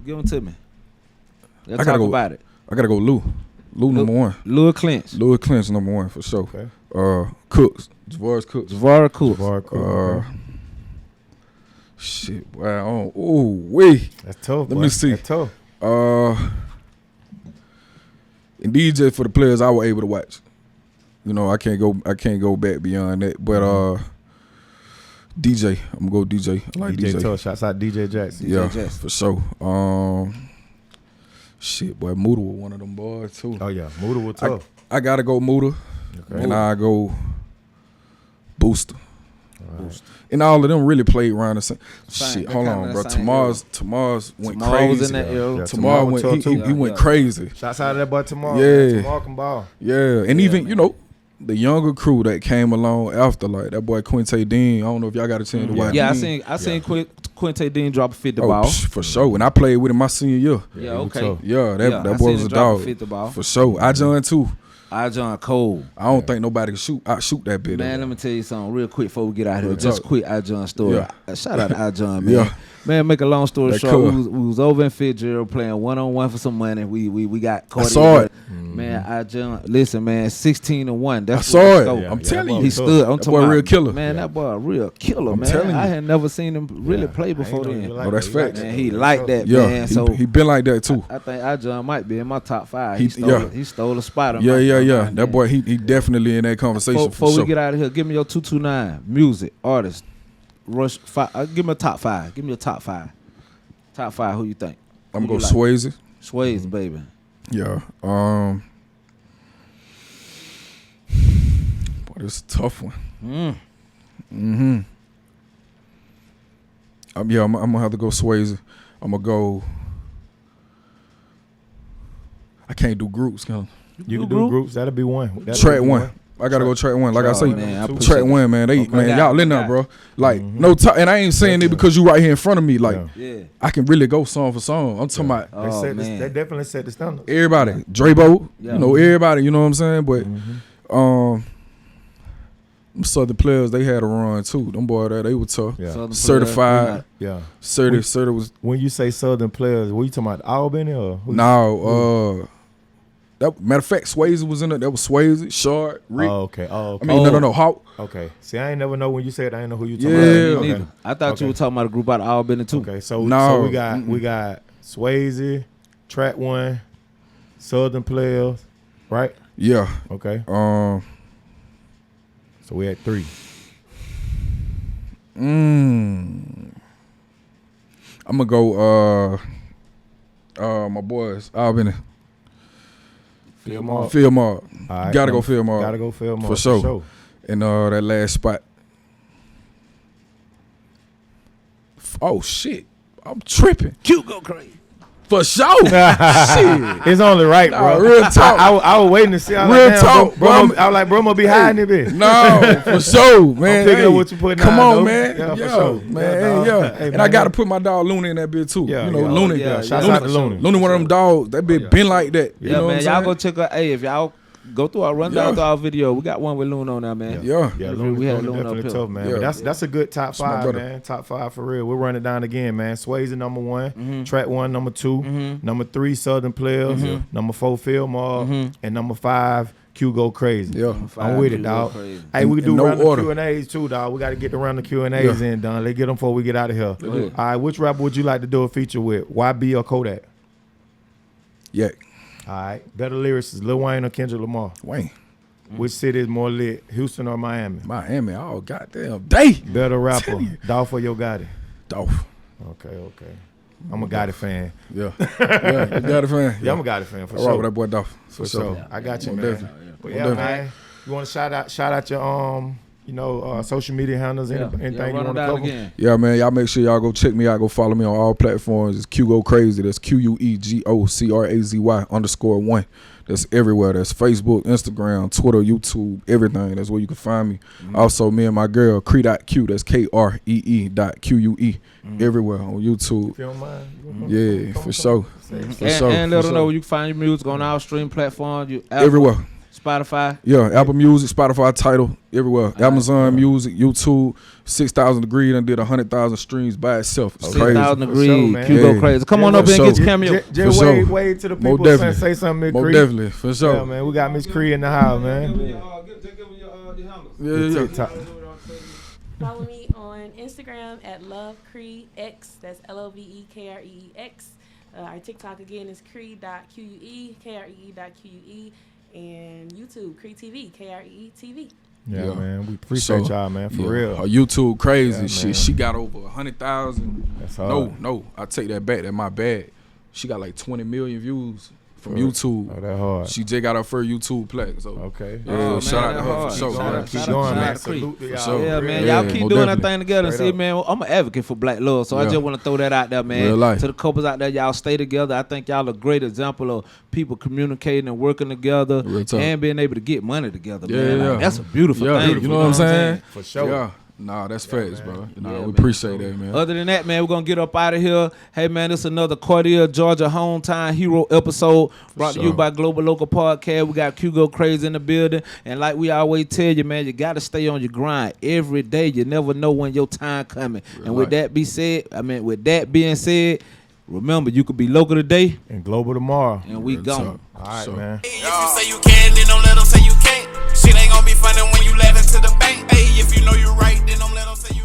Give them to me. Let's I gotta talk go- about it. I gotta go Lou. Lou number 1. Louis Clinch, Louis Clinch number 1 for sure. Okay. Cooks. Javarius Cooks. Javara Cooks. Okay. Shit. Wow. Oh, wait. That's tough. Let boy. me see. That's tough. And DJ for the players I was able to watch. You know, I can't go back beyond that. But DJ, I'm gonna go DJ. I like DJ DJ. tough. Shouts out DJ Jackson. Yeah, Jackson. for sure. Shit, boy, Muda was one of them boys too. Oh yeah, Muda was tough. I gotta go Muda, Okay. and I go Booster. Right. And all of them really played around the same. Same, Shit, hold kinda on, the bro. same Tamars went Tamar crazy. was in that era. Yeah, Tamar was went. tough, He too. went Yeah. crazy. Shouts out to that boy tomorrow. Yeah. Tomorrow can ball. Yeah, and even man. you know the younger crew that came along after, like that boy Quinte Dean. I don't know if y'all got a chance to watch. Yeah, Dean. I seen Quinte Dean drop a 50 Oh, ball. for sure. And I played with him my senior year. Yeah, he was okay. tough. Yeah, Yeah, that I boy seen was him a drop a dog. 50 ball. For sure. I joined too. I John Cole. I don't think nobody can shoot that bit. Man, let me tell you something real quick before we get out here. Real Just talk. quick, I John story. Yeah. Shout out to I John, man. Yeah. Man, make a long story That short, cool. we was over in Fitzgerald playing 1-on-1 for some money. We got Cordele. saw it. Man, I John, listen, man, 16-1. That's I saw it. what Yeah, I'm yeah, telling that you. He boy stood. I'm That talking boy a about, real killer. Man, that boy a real killer, I'm man. telling you. I had never seen him really play I before ain't know then. you like Oh, that's that. You facts. Man, he like that, Yeah, man. So he been like that too. I think I John might be in my top 5. He- yeah. He stole a spot. Yeah. That boy, he definitely in that conversation Before for we sure. get out of here, give me your 229 music artist. Rush. Give me a top 5. Give me a top 5. Top 5. Who you think? I'm Who gonna go you like? Swayze. Swayze, baby. Yeah. Boy, this is a tough one. I'm gonna have to go Swayze. I'm gonna go. I can't do groups, can You can do groups. That'll be one. That'll Track be one. I gotta go track one. Like I say, man, I appreciate track it. one, man. Okay. Man, y'all in there, Got it. bro. Like no time, and I ain't saying it because you right here in front of me. Like Yeah. I can really go song for song. I'm talking about Oh, man. They definitely set the standard. everybody, Drabo, Yeah. you know everybody. You know what I'm saying? But them Southern players, they had a run too. Them boy, they were tough. Yeah. Southern Certified. player, Yeah. Certi was When you say Southern players, what you talking about? Albany or who? now. That matter of fact, Swayze was in it. That was Swayze, Shard, Rick. Oh, okay. Oh, okay. I mean, no. How? Okay. See, I ain't never know when you said I ain't know who you talking Yeah. about. Me Okay. neither. I thought you Okay. were talking about a group out of Albany too. Okay. So No. we got Swayze, Track One, Southern players, right? Yeah. Okay. Um. So we had 3. I'm gonna go. My boys, Albany. Field Mark. All right, gotta go Field Mark. Gotta go Field Mark for sure. And that last spot. Oh shit! I'm tripping. Q go crazy. For sure. Shit. It's only right, bro. Real talk. I was waiting to see. Real talk, bro. I was like, bro, I'm gonna be hiding it, bitch. No, for sure, man. I'm picking up what you putting Come out, on, though. man. Yeah, Yeah, for sure. man. Yeah. Hey, And man, I gotta put my dog Looney in that bit too. Yeah, you know, yeah. Looney. Yeah, Shout out to Looney. Looney, one of them dogs. That bitch been like that. You Yeah, know man. what Y'all I'm go check out. Hey, if y'all go through our rundown through our video, we got one with Loon on there, man. Yeah. Yeah, We had Looney Loon up definitely here. tough, man. Yeah. But that's a good top That's my 5, brother. man. Top 5 for real. We'll run it down again, man. Swayze number 1, Track 1 number 2, number 3 Southern Players, number 4 Field Mark, and number 5 Q Go Crazy. Yeah. I'm with Q it, Go dog. Crazy. Hey, we can do In no round the order. Q&As too, dog. We got to get the round the Q&As in, done. Let's get them before we get out of here. ahead. All right, which rapper would you like to do a feature with? YB or Kodak? Yeah. All right. Better lyricist, Lil Wayne or Kendrick Lamar? Wayne. Which city is more lit, Houston or Miami? Miami. Oh goddamn day. Better rapper, Dolph or Yo Gotti? Dolph. Okay. I'm a Gotti fan. Yeah. Yeah. You got a fan. Yeah, I'm a Gotti fan for I rock sure. with that boy Dolph. For sure. I got you, Most man. definitely. But Most yeah, definitely. man. You want to shout out your social media handles, anything you run want them to down cover? again. Yeah, man. Y'all make sure y'all go check me out. Go follow me on all platforms. It's Q Go Crazy. That's QUEGOCRAZY _1. That's everywhere. That's Facebook, Instagram, Twitter, YouTube, everything. That's where you can find me. Also, me and my girl, Cree.Q. That's KREE.QUE. Everywhere on YouTube. If you don't mind. Yeah, for sure. For sure. And let for them know sure. where you can find your music on our stream platforms. You Apple, Everywhere. Spotify. Yeah, Apple Music, Spotify, Tidal, everywhere. Amazon Music, YouTube, 6,000 Degrees, done did 100,000 streams by itself. It's crazy. 6,000 For degrees. sure, man. Q Yeah. go crazy. Come on up here and get your cameo. Just For sure. wave to the Most people. definitely. Say something, Miss Most Cree. definitely, for sure. Yeah, man. We got Miss Cree in the house, man. Yeah. TikTok. Follow me on Instagram at LoveCreeX. That's LOVEKREEX. Our TikTok again is Cree.QUE, KREE.QUE, and YouTube, Cree TV, KREE TV. Yeah, Yeah. man. We appreciate y'all, man. For Yeah. real. Her YouTube crazy. Yeah, man. She got over 100,000. That's hard. No, I take that back. That's my bad. She got like 20 million views from Oh, YouTube. Oh, that hard. She just got her first YouTube plaque. So Okay. yeah, Oh, shout man, out to that her hard. for sure. Shout out- man. Keep shout out going, to man. Cree. Salute to y'all. sure. Yeah, For man. real. Y'all Yeah, keep most doing that definitely. thing together. Straight See, up. man, I'm an advocate for black love. So I Yeah. just want to throw that out there, man. Real life. To the couples out there, y'all stay together. I think y'all a great example of people communicating and working together Real talk. and being able to get money together, Yeah, man. Like, yeah. that's a beautiful Yeah, thing. you know what I'm saying? For sure. Yeah. Nah, that's facts, bro. Nah, Yeah, we man. appreciate that, man. Other than that, man, we're going to get up out of here. Hey, man, this is another Cordele, Georgia Hometown Hero episode brought to you sure. by Global Local Podcast. We got Q Go Crazy in the building. And like we always tell you, man, you got to stay on your grind every day. You never know when your time coming. Real And with life. with that being said, remember, you could be local today, And global tomorrow. and we Real gone. talk. All right, So- man. If you say you can, then don't let them say you can't. Shit ain't gonna be funny when you laughing to the bank. Hey, if you know you right, then don't let them say you